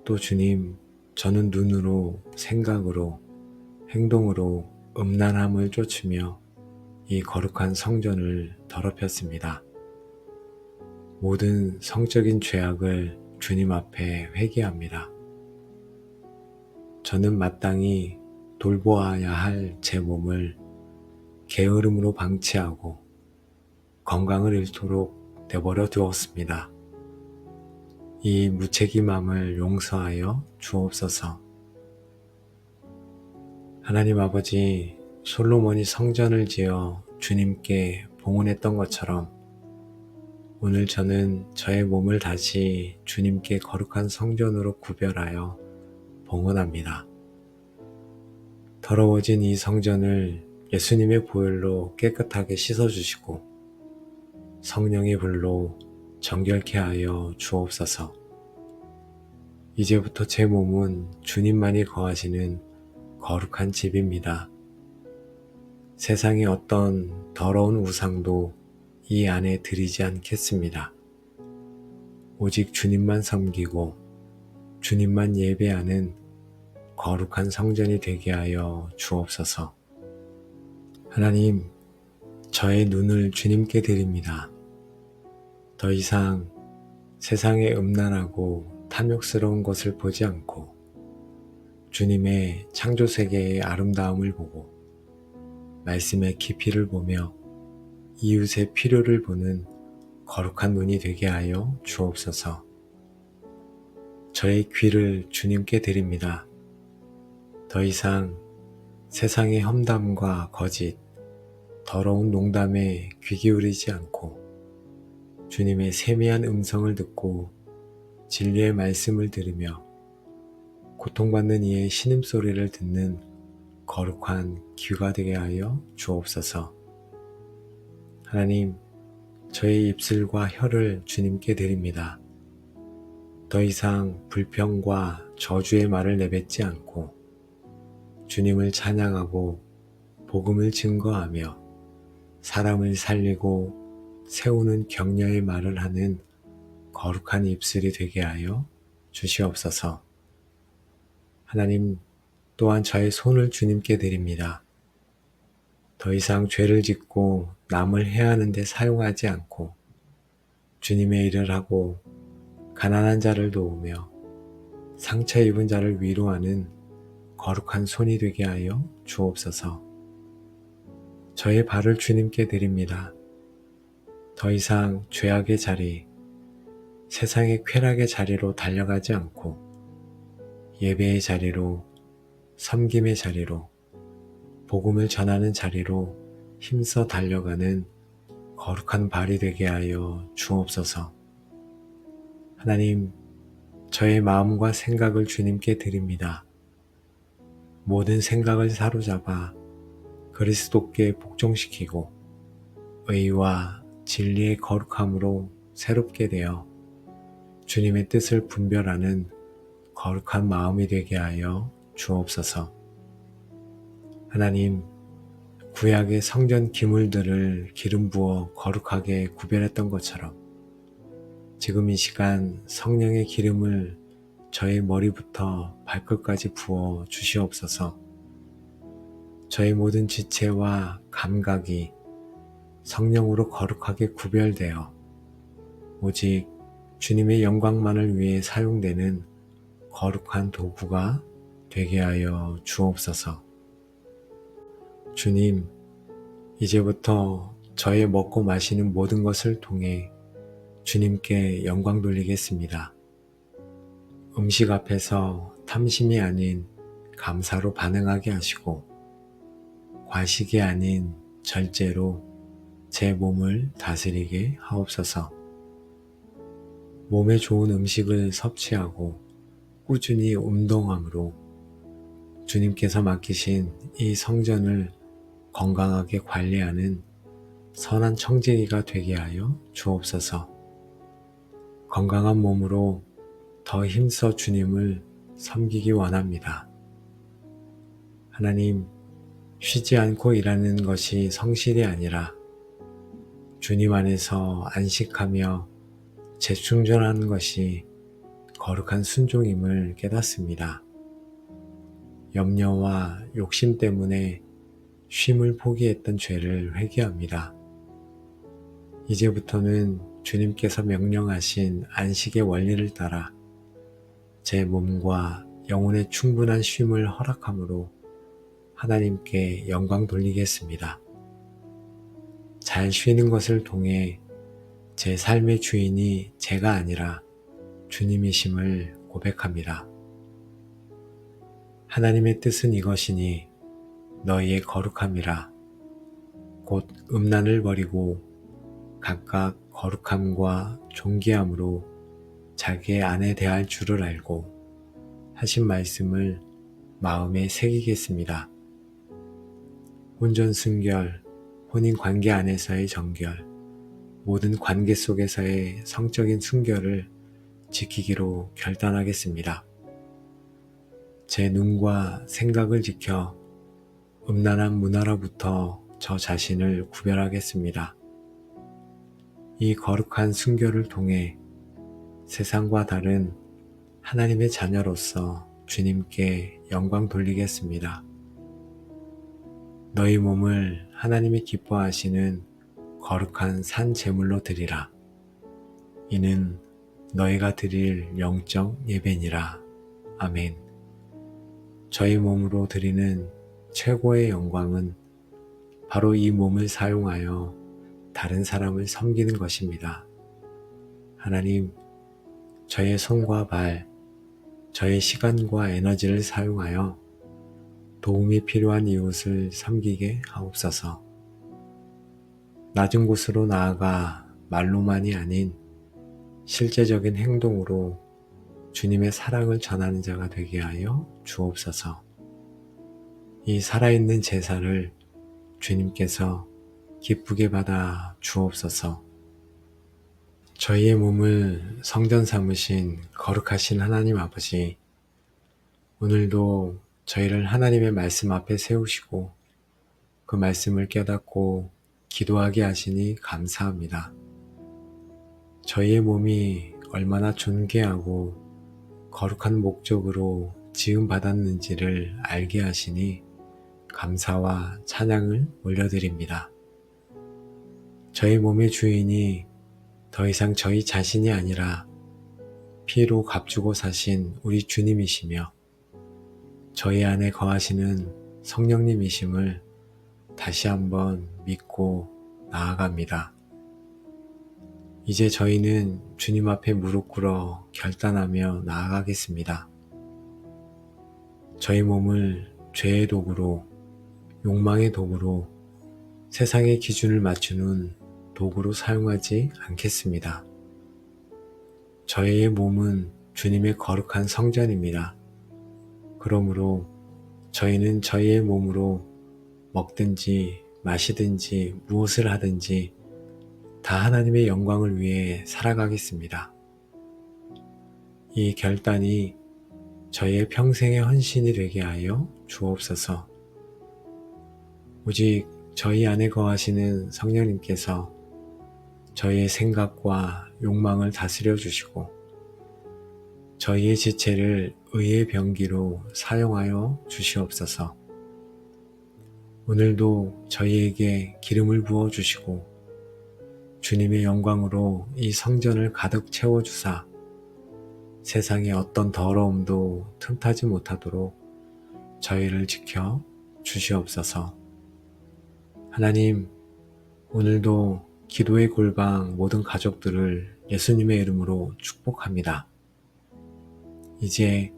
[SPEAKER 1] 또 주님, 저는 눈으로, 생각으로, 행동으로 음란함을 쫓으며 이 거룩한 성전을 더럽혔습니다. 모든 성적인 죄악을 주님 앞에 회개합니다. 저는 마땅히 돌보아야 할 제 몸을 게으름으로 방치하고 건강을 잃도록 내버려 두었습니다. 이 무책임함을 용서하여 주옵소서. 하나님 아버지, 솔로몬이 성전을 지어 주님께 봉헌했던 것처럼 오늘 저는 저의 몸을 다시 주님께 거룩한 성전으로 구별하여 봉헌합니다. 더러워진 이 성전을 예수님의 보혈로 깨끗하게 씻어주시고 성령의 불로 정결케 하여 주옵소서. 이제부터 제 몸은 주님만이 거하시는 거룩한 집입니다. 세상의 어떤 더러운 우상도 이 안에 들이지 않겠습니다. 오직 주님만 섬기고 주님만 예배하는 거룩한 성전이 되게 하여 주옵소서. 하나님, 저의 눈을 주님께 드립니다. 더 이상 세상의 음란하고 탐욕스러운 것을 보지 않고 주님의 창조세계의 아름다움을 보고 말씀의 깊이를 보며 이웃의 필요를 보는 거룩한 눈이 되게 하여 주옵소서. 저의 귀를 주님께 드립니다. 더 이상 세상의 험담과 거짓, 더러운 농담에 귀 기울이지 않고 주님의 세미한 음성을 듣고 진리의 말씀을 들으며 고통받는 이의 신음소리를 듣는 거룩한 귀가 되게 하여 주옵소서. 하나님, 저의 입술과 혀를 주님께 드립니다. 더 이상 불평과 저주의 말을 내뱉지 않고 주님을 찬양하고 복음을 증거하며 사람을 살리고 세우는 격려의 말을 하는 거룩한 입술이 되게 하여 주시옵소서. 하나님, 또한 저의 손을 주님께 드립니다. 더 이상 죄를 짓고 남을 해하는 데 사용하지 않고 주님의 일을 하고 가난한 자를 도우며 상처 입은 자를 위로하는 거룩한 손이 되게 하여 주옵소서. 저의 발을 주님께 드립니다. 더 이상 죄악의 자리, 세상의 쾌락의 자리로 달려가지 않고 예배의 자리로, 섬김의 자리로, 복음을 전하는 자리로 힘써 달려가는 거룩한 발이 되게 하여 주옵소서. 하나님, 저의 마음과 생각을 주님께 드립니다. 모든 생각을 사로잡아 그리스도께 복종시키고 의와 진리의 거룩함으로 새롭게 되어 주님의 뜻을 분별하는 거룩한 마음이 되게 하여 주옵소서. 하나님, 구약의 성전 기물들을 기름 부어 거룩하게 구별했던 것처럼 지금 이 시간 성령의 기름을 저의 머리부터 발끝까지 부어 주시옵소서. 저의 모든 지체와 감각이 성령으로 거룩하게 구별되어 오직 주님의 영광만을 위해 사용되는 거룩한 도구가 되게 하여 주옵소서. 주님, 이제부터 저의 먹고 마시는 모든 것을 통해 주님께 영광 돌리겠습니다. 음식 앞에서 탐심이 아닌 감사로 반응하게 하시고 과식이 아닌 절제로 제 몸을 다스리게 하옵소서. 몸에 좋은 음식을 섭취하고 꾸준히 운동함으로 주님께서 맡기신 이 성전을 건강하게 관리하는 선한 청지기가 되게 하여 주옵소서. 건강한 몸으로 더 힘써 주님을 섬기기 원합니다. 하나님, 쉬지 않고 일하는 것이 성실이 아니라 주님 안에서 안식하며 재충전하는 것이 거룩한 순종임을 깨닫습니다. 염려와 욕심 때문에 쉼을 포기했던 죄를 회개합니다. 이제부터는 주님께서 명령하신 안식의 원리를 따라 제 몸과 영혼의 충분한 쉼을 허락함으로 하나님께 영광 돌리겠습니다. 잘 쉬는 것을 통해 제 삶의 주인이 제가 아니라 주님이심을 고백합니다. 하나님의 뜻은 이것이니 너희의 거룩함이라. 곧 음란을 버리고 각각 거룩함과 존귀함으로 자기의 아내 대할 줄을 알고 하신 말씀을 마음에 새기겠습니다. 혼전 순결, 혼인 관계 안에서의 정결, 모든 관계 속에서의 성적인 순결을 지키기로 결단하겠습니다. 제 눈과 생각을 지켜 음란한 문화로부터 저 자신을 구별하겠습니다. 이 거룩한 순결을 통해 세상과 다른 하나님의 자녀로서 주님께 영광 돌리겠습니다. 너희 몸을 하나님이 기뻐하시는 거룩한 산 제물로 드리라. 이는 너희가 드릴 영적 예배니라. 아멘. 저희 몸으로 드리는 최고의 영광은 바로 이 몸을 사용하여 다른 사람을 섬기는 것입니다. 하나님, 저의 손과 발, 저의 시간과 에너지를 사용하여 도움이 필요한 이웃을 섬기게 하옵소서. 낮은 곳으로 나아가 말로만이 아닌 실제적인 행동으로 주님의 사랑을 전하는 자가 되게 하여 주옵소서. 이 살아있는 제사를 주님께서 기쁘게 받아 주옵소서. 저희의 몸을 성전 삼으신 거룩하신 하나님 아버지, 오늘도 저희를 하나님의 말씀 앞에 세우시고 그 말씀을 깨닫고 기도하게 하시니 감사합니다. 저희의 몸이 얼마나 존귀하고 거룩한 목적으로 지음받았는지를 알게 하시니 감사와 찬양을 올려드립니다. 저희 몸의 주인이 더 이상 저희 자신이 아니라 피로 값주고 사신 우리 주님이시며 저희 안에 거하시는 성령님이심을 다시 한번 믿고 나아갑니다. 이제 저희는 주님 앞에 무릎 꿇어 결단하며 나아가겠습니다. 저희 몸을 죄의 도구로, 욕망의 도구로, 세상의 기준을 맞추는 도구로 사용하지 않겠습니다. 저희의 몸은 주님의 거룩한 성전입니다. 그러므로 저희는 저희의 몸으로 먹든지 마시든지 무엇을 하든지 다 하나님의 영광을 위해 살아가겠습니다. 이 결단이 저희의 평생의 헌신이 되게 하여 주옵소서. 오직 저희 안에 거하시는 성령님께서 저희의 생각과 욕망을 다스려 주시고 저희의 지체를 의의 병기로 사용하여 주시옵소서. 오늘도 저희에게 기름을 부어 주시고 주님의 영광으로 이 성전을 가득 채워주사 세상의 어떤 더러움도 틈타지 못하도록 저희를 지켜 주시옵소서. 하나님, 오늘도 기도의 골방 모든 가족들을 예수님의 이름으로 축복합니다. 이제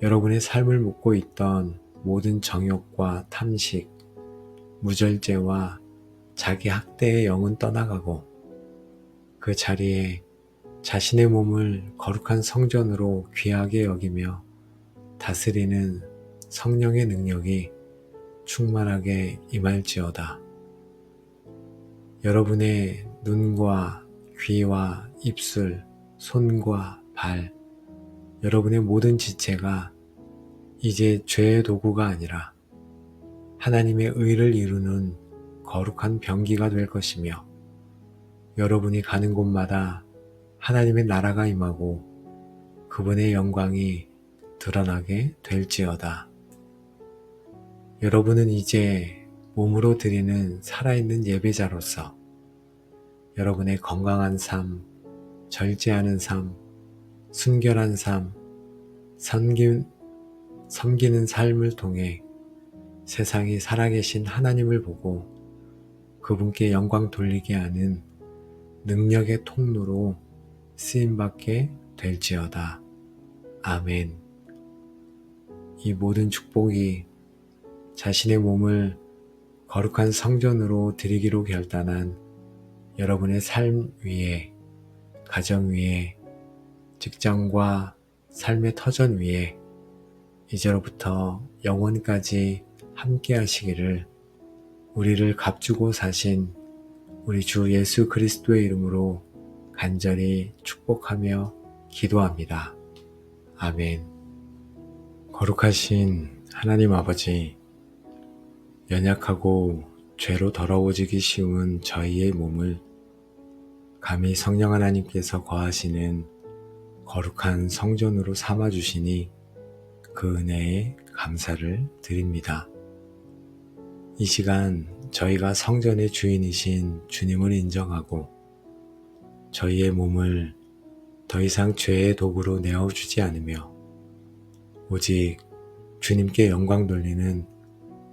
[SPEAKER 1] 여러분의 삶을 묻고 있던 모든 정욕과 탐식, 무절제와 자기 학대의 영은 떠나가고 그 자리에 자신의 몸을 거룩한 성전으로 귀하게 여기며 다스리는 성령의 능력이 충만하게 임할지어다. 여러분의 눈과 귀와 입술, 손과 발, 여러분의 모든 지체가 이제 죄의 도구가 아니라 하나님의 의를 이루는 거룩한 병기가 될 것이며 여러분이 가는 곳마다 하나님의 나라가 임하고 그분의 영광이 드러나게 될지어다. 여러분은 이제 몸으로 드리는 살아있는 예배자로서 여러분의 건강한 삶, 절제하는 삶, 순결한 삶, 섬기는 삶을 통해 세상이 살아계신 하나님을 보고 그분께 영광 돌리게 하는 능력의 통로로 쓰임받게 될지어다. 아멘. 이 모든 축복이 자신의 몸을 거룩한 성전으로 드리기로 결단한 여러분의 삶 위에, 가정 위에, 직장과 삶의 터전 위에 이제로부터 영원까지 함께 하시기를 우리를 값주고 사신 우리 주 예수 그리스도의 이름으로 간절히 축복하며 기도합니다. 아멘. 거룩하신 하나님 아버지, 연약하고 죄로 더러워지기 쉬운 저희의 몸을 감히 성령 하나님께서 거하시는 거룩한 성전으로 삼아주시니 그 은혜에 감사를 드립니다. 이 시간 저희가 성전의 주인이신 주님을 인정하고 저희의 몸을 더 이상 죄의 도구로 내어주지 않으며 오직 주님께 영광 돌리는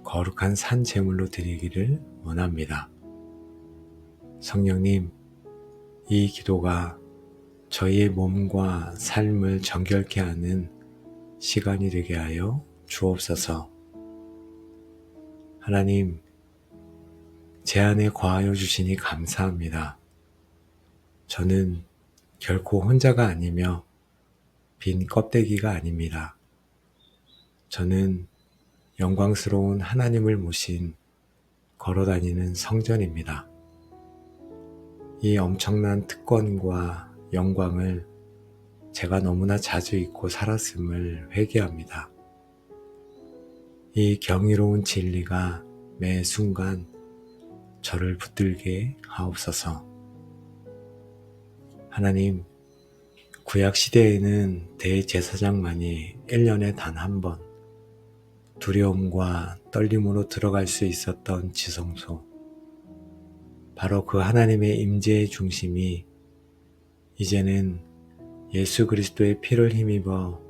[SPEAKER 1] 거룩한 산 제물로 드리기를 원합니다. 성령님, 이 기도가 저희의 몸과 삶을 정결케 하는 시간이 되게 하여 주옵소서. 하나님, 제 안에 거하여 주시니 감사합니다. 저는 결코 혼자가 아니며 빈 껍데기가 아닙니다. 저는 영광스러운 하나님을 모신 걸어다니는 성전입니다. 이 엄청난 특권과 영광을 제가 너무나 자주 잊고 살았음을 회개합니다. 이 경이로운 진리가 매 순간 저를 붙들게 하옵소서. 하나님, 구약 시대에는 대제사장만이 1년에 단 한 번 두려움과 떨림으로 들어갈 수 있었던 지성소, 바로 그 하나님의 임재의 중심이 이제는 예수 그리스도의 피를 힘입어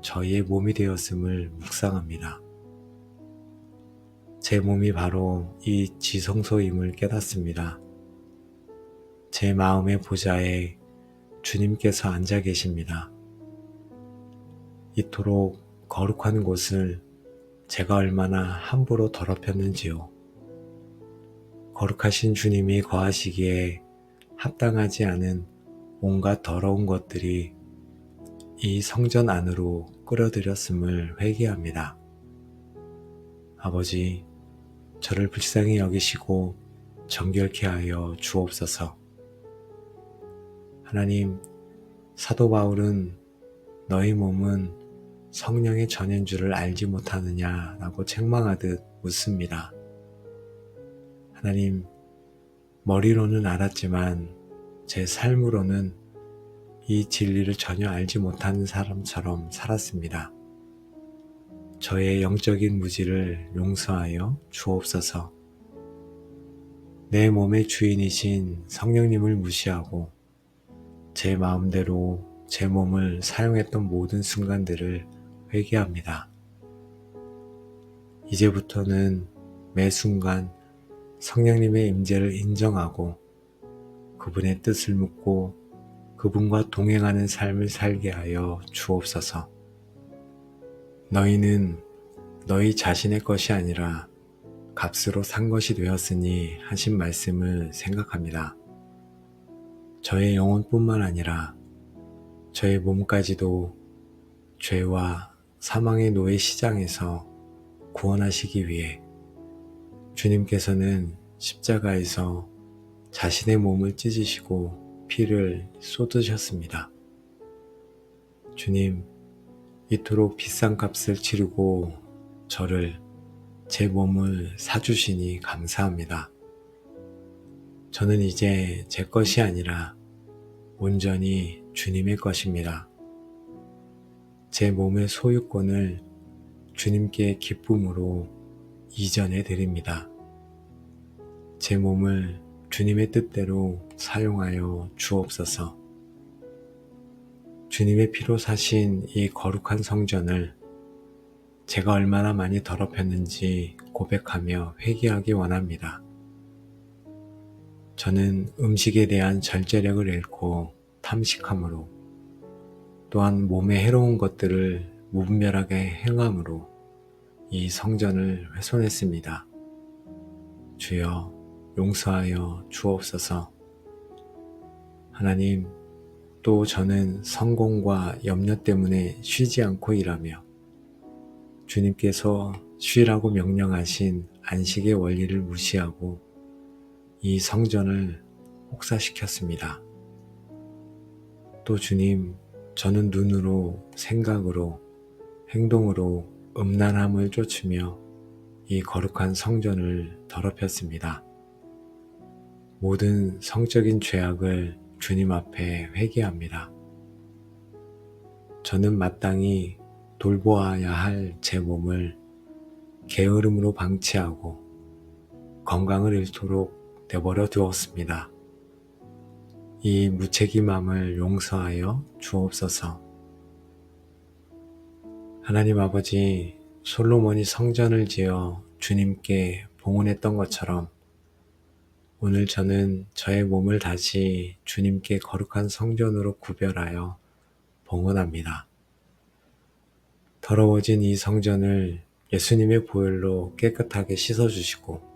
[SPEAKER 1] 저희의 몸이 되었음을 묵상합니다. 제 몸이 바로 이 지성소임을 깨닫습니다. 제 마음의 보좌에 주님께서 앉아 계십니다. 이토록 거룩한 곳을 제가 얼마나 함부로 더럽혔는지요. 거룩하신 주님이 거하시기에 합당하지 않은 온갖 더러운 것들이 이 성전 안으로 끌어들였음을 회개합니다. 아버지, 저를 불쌍히 여기시고 정결케 하여 주옵소서. 하나님, 사도 바울은 너희 몸은 성령의 전인 줄을 알지 못하느냐라고 책망하듯 묻습니다. 하나님, 머리로는 알았지만 제 삶으로는 이 진리를 전혀 알지 못하는 사람처럼 살았습니다. 저의 영적인 무지를 용서하여 주옵소서. 내 몸의 주인이신 성령님을 무시하고 제 마음대로 제 몸을 사용했던 모든 순간들을 회개합니다. 이제부터는 매 순간 성령님의 임재를 인정하고 그분의 뜻을 묻고 그분과 동행하는 삶을 살게 하여 주옵소서. 너희는 너희 자신의 것이 아니라 값으로 산 것이 되었으니 하신 말씀을 생각합니다. 저의 영혼뿐만 아니라 저의 몸까지도 죄와 사망의 노예 시장에서 구원하시기 위해 주님께서는 십자가에서 자신의 몸을 찢으시고 피를 쏟으셨습니다. 주님, 이토록 비싼 값을 치르고 저를, 제 몸을 사주시니 감사합니다. 저는 이제 제 것이 아니라 온전히 주님의 것입니다. 제 몸의 소유권을 주님께 기쁨으로 이전해 드립니다. 제 몸을 주님의 뜻대로 사용하여 주옵소서. 주님의 피로 사신 이 거룩한 성전을 제가 얼마나 많이 더럽혔는지 고백하며 회개하기 원합니다. 저는 음식에 대한 절제력을 잃고 탐식함으로, 또한 몸에 해로운 것들을 무분별하게 행함으로 이 성전을 훼손했습니다. 주여 용서하여 주옵소서. 하나님, 또 저는 성공과 염려 때문에 쉬지 않고 일하며 주님께서 쉬라고 명령하신 안식의 원리를 무시하고 이 성전을 혹사시켰습니다. 또 주님, 저는 눈으로, 생각으로, 행동으로 음란함을 쫓으며 이 거룩한 성전을 더럽혔습니다. 모든 성적인 죄악을 주님 앞에 회개합니다. 저는 마땅히 돌보아야 할 제 몸을 게으름으로 방치하고 건강을 잃도록 내버려 두었습니다. 이 무책임함을 용서하여 주옵소서. 하나님 아버지, 솔로몬이 성전을 지어 주님께 봉헌했던 것처럼 오늘 저는 저의 몸을 다시 주님께 거룩한 성전으로 구별하여 봉헌합니다. 더러워진 이 성전을 예수님의 보혈로 깨끗하게 씻어주시고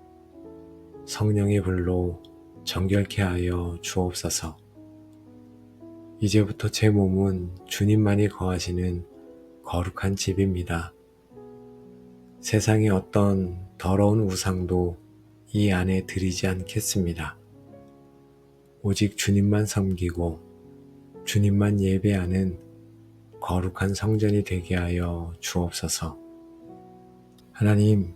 [SPEAKER 1] 성령의 불로 정결케 하여 주옵소서. 이제부터 제 몸은 주님만이 거하시는 거룩한 집입니다. 세상의 어떤 더러운 우상도 이 안에 들이지 않겠습니다. 오직 주님만 섬기고 주님만 예배하는 거룩한 성전이 되게 하여 주옵소서. 하나님,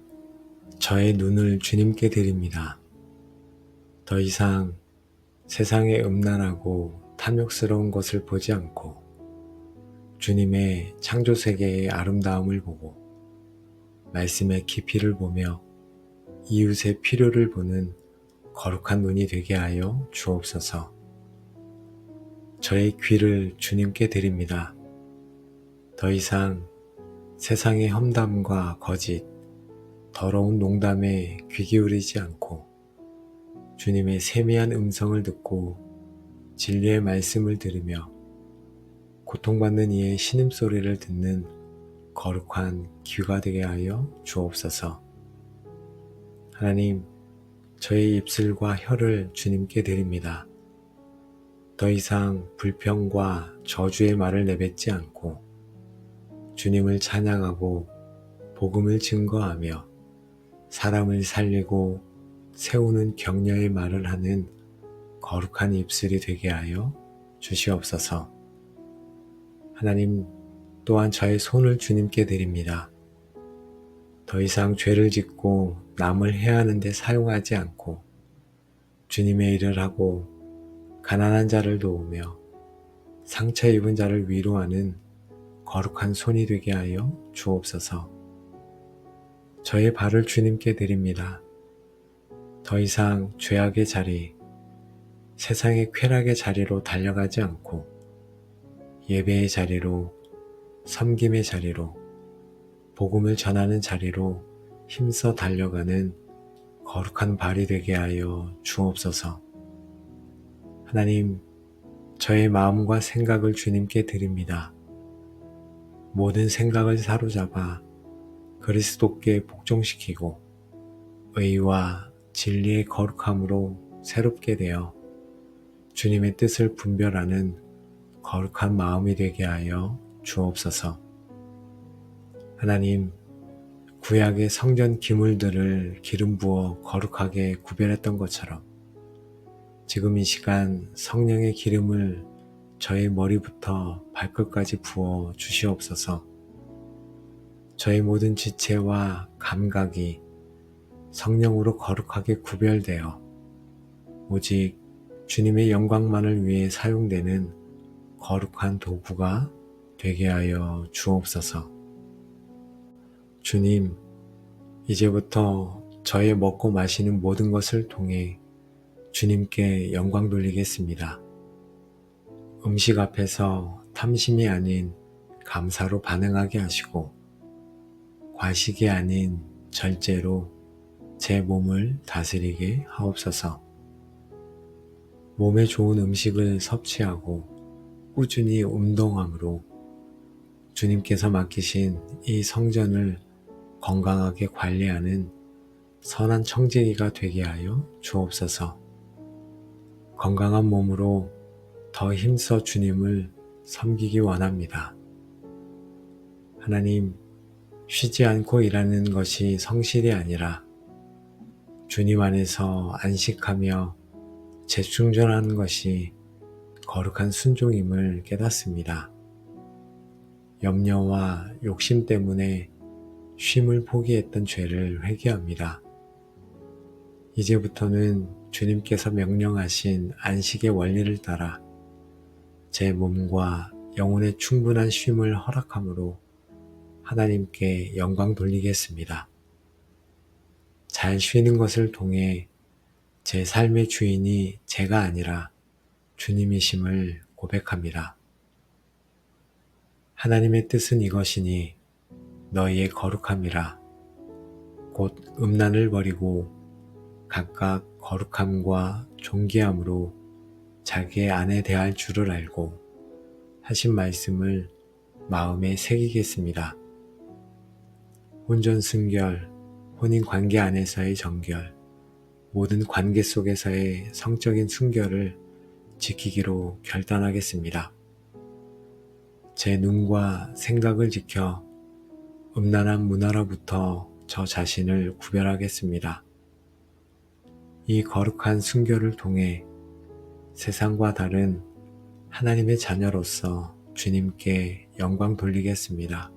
[SPEAKER 1] 저의 눈을 주님께 드립니다. 더 이상 세상의 음란하고 탐욕스러운 것을 보지 않고 주님의 창조세계의 아름다움을 보고 말씀의 깊이를 보며 이웃의 필요를 보는 거룩한 눈이 되게 하여 주옵소서. 저의 귀를 주님께 드립니다. 더 이상 세상의 험담과 거짓, 더러운 농담에 귀 기울이지 않고 주님의 세미한 음성을 듣고 진리의 말씀을 들으며 고통받는 이의 신음소리를 듣는 거룩한 귀가 되게 하여 주옵소서. 하나님, 저의 입술과 혀를 주님께 드립니다. 더 이상 불평과 저주의 말을 내뱉지 않고 주님을 찬양하고 복음을 증거하며 사람을 살리고 세우는 격려의 말을 하는 거룩한 입술이 되게 하여 주시옵소서. 하나님, 또한 저의 손을 주님께 드립니다. 더 이상 죄를 짓고 남을 해하는 데 사용하지 않고 주님의 일을 하고 가난한 자를 도우며 상처 입은 자를 위로하는 거룩한 손이 되게 하여 주옵소서. 저의 발을 주님께 드립니다. 더 이상 죄악의 자리, 세상의 쾌락의 자리로 달려가지 않고 예배의 자리로, 섬김의 자리로, 복음을 전하는 자리로 힘써 달려가는 거룩한 발이 되게 하여 주옵소서. 하나님, 저의 마음과 생각을 주님께 드립니다. 모든 생각을 사로잡아 그리스도께 복종시키고 의와 진리의 거룩함으로 새롭게 되어 주님의 뜻을 분별하는 거룩한 마음이 되게 하여 주옵소서. 하나님, 구약의 성전 기물들을 기름 부어 거룩하게 구별했던 것처럼 지금 이 시간 성령의 기름을 저의 머리부터 발끝까지 부어 주시옵소서. 저의 모든 지체와 감각이 성령으로 거룩하게 구별되어 오직 주님의 영광만을 위해 사용되는 거룩한 도구가 되게 하여 주옵소서. 주님, 이제부터 저의 먹고 마시는 모든 것을 통해 주님께 영광 돌리겠습니다. 음식 앞에서 탐심이 아닌 감사로 반응하게 하시고 과식이 아닌 절제로 제 몸을 다스리게 하옵소서. 몸에 좋은 음식을 섭취하고 꾸준히 운동함으로 주님께서 맡기신 이 성전을 건강하게 관리하는 선한 청지기가 되게 하여 주옵소서. 건강한 몸으로 더 힘써 주님을 섬기기 원합니다. 하나님, 쉬지 않고 일하는 것이 성실이 아니라 주님 안에서 안식하며 재충전하는 것이 거룩한 순종임을 깨닫습니다. 염려와 욕심 때문에 쉼을 포기했던 죄를 회개합니다. 이제부터는 주님께서 명령하신 안식의 원리를 따라 제 몸과 영혼의 충분한 쉼을 허락함으로 하나님께 영광 돌리겠습니다. 잘 쉬는 것을 통해 제 삶의 주인이 제가 아니라 주님이심을 고백합니다. 하나님의 뜻은 이것이니 너희의 거룩함이라. 곧 음란을 버리고 각각 거룩함과 존귀함으로 자기의 아내 대할 줄을 알고 하신 말씀을 마음에 새기겠습니다. 혼전순결, 혼인관계 안에서의 정결, 모든 관계 속에서의 성적인 순결을 지키기로 결단하겠습니다. 제 눈과 생각을 지켜 음란한 문화로부터 저 자신을 구별하겠습니다. 이 거룩한 순결을 통해 세상과 다른 하나님의 자녀로서 주님께 영광 돌리겠습니다.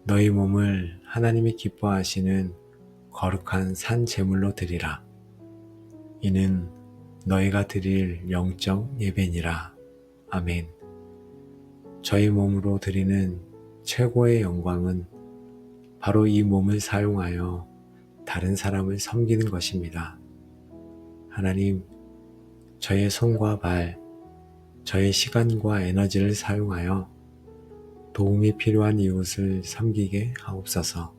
[SPEAKER 1] 너희 몸을 하나님이 기뻐하시는 거룩한 산 제물로 드리라. 이는 너희가 드릴 영적 예배니라. 아멘. 저희 몸으로 드리는 최고의 영광은 바로 이 몸을 사용하여 다른 사람을 섬기는 것입니다. 하나님, 저의 손과 발, 저의 시간과 에너지를 사용하여 도움이 필요한 이웃을 섬기게 하옵소서.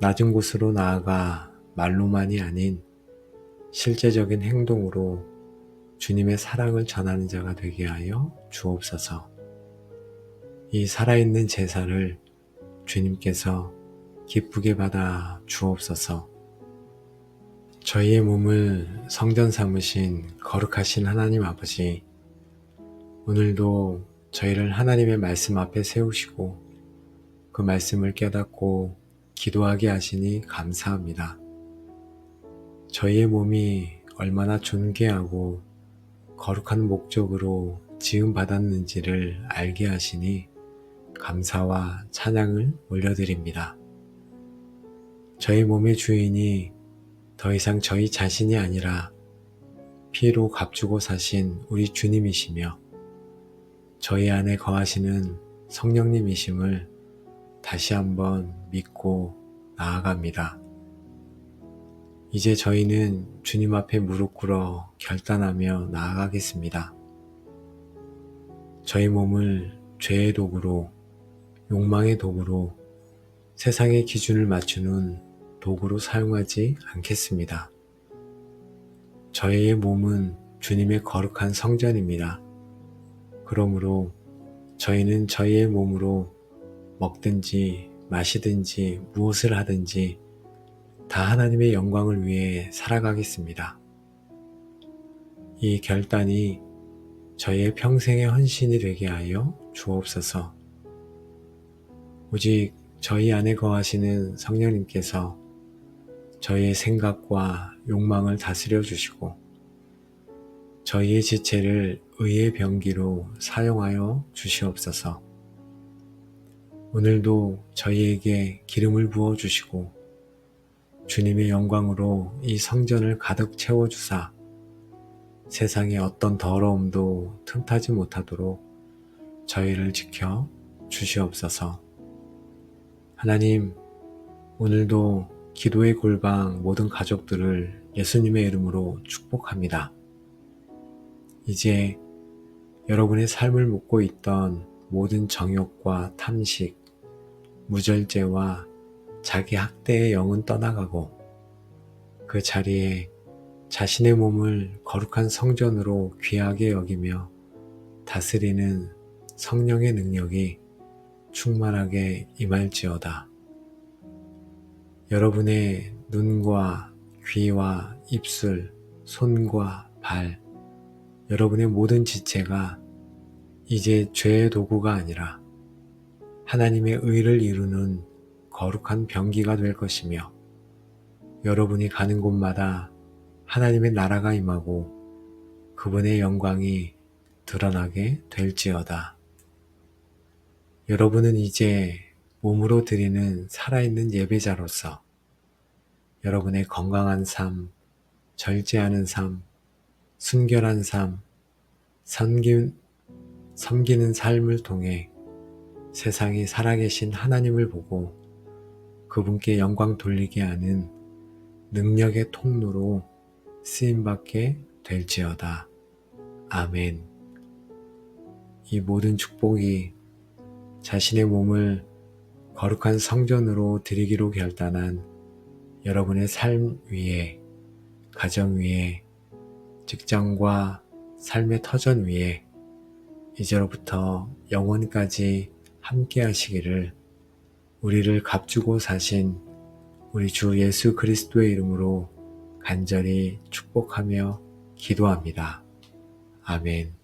[SPEAKER 1] 낮은 곳으로 나아가 말로만이 아닌 실제적인 행동으로 주님의 사랑을 전하는 자가 되게 하여 주옵소서. 이 살아있는 제사를 주님께서 기쁘게 받아 주옵소서. 저희의 몸을 성전 삼으신 거룩하신 하나님 아버지, 오늘도 저희를 하나님의 말씀 앞에 세우시고 그 말씀을 깨닫고 기도하게 하시니 감사합니다. 저희의 몸이 얼마나 존귀하고 거룩한 목적으로 지음받았는지를 알게 하시니 감사와 찬양을 올려드립니다. 저희 몸의 주인이 더 이상 저희 자신이 아니라 피로 값주고 사신 우리 주님이시며 저희 안에 거하시는 성령님이심을 다시 한번 믿고 나아갑니다. 이제 저희는 주님 앞에 무릎 꿇어 결단하며 나아가겠습니다. 저희 몸을 죄의 도구로, 욕망의 도구로, 세상의 기준을 맞추는 도구로 사용하지 않겠습니다. 저희의 몸은 주님의 거룩한 성전입니다. 그러므로 저희는 저희의 몸으로 먹든지 마시든지 무엇을 하든지 다 하나님의 영광을 위해 살아가겠습니다. 이 결단이 저희의 평생의 헌신이 되게 하여 주옵소서. 오직 저희 안에 거하시는 성령님께서 저희의 생각과 욕망을 다스려 주시고 저희의 지체를 의의 병기로 사용하여 주시옵소서. 오늘도 저희에게 기름을 부어 주시고 주님의 영광으로 이 성전을 가득 채워주사 세상의 어떤 더러움도 틈타지 못하도록 저희를 지켜 주시옵소서. 하나님, 오늘도 기도의 골방 모든 가족들을 예수님의 이름으로 축복합니다. 이제 여러분의 삶을 묻고 있던 모든 정욕과 탐식, 무절제와 자기 학대의 영은 떠나가고 그 자리에 자신의 몸을 거룩한 성전으로 귀하게 여기며 다스리는 성령의 능력이 충만하게 임할지어다. 여러분의 눈과 귀와 입술, 손과 발, 여러분의 모든 지체가 이제 죄의 도구가 아니라 하나님의 의를 이루는 거룩한 병기가 될 것이며, 여러분이 가는 곳마다 하나님의 나라가 임하고 그분의 영광이 드러나게 될지어다. 여러분은 이제 몸으로 드리는 살아있는 예배자로서 여러분의 건강한 삶, 절제하는 삶, 순결한 삶, 섬기는 삶을 통해 세상이 살아계신 하나님을 보고 그분께 영광 돌리게 하는 능력의 통로로 쓰임받게 될지어다. 아멘. 이 모든 축복이 자신의 몸을 거룩한 성전으로 드리기로 결단한 여러분의 삶 위에, 가정 위에, 직장과 삶의 터전 위에 이제로부터 영원까지 함께 하시기를 우리를 값주고 사신 우리 주 예수 그리스도의 이름으로 간절히 축복하며 기도합니다. 아멘.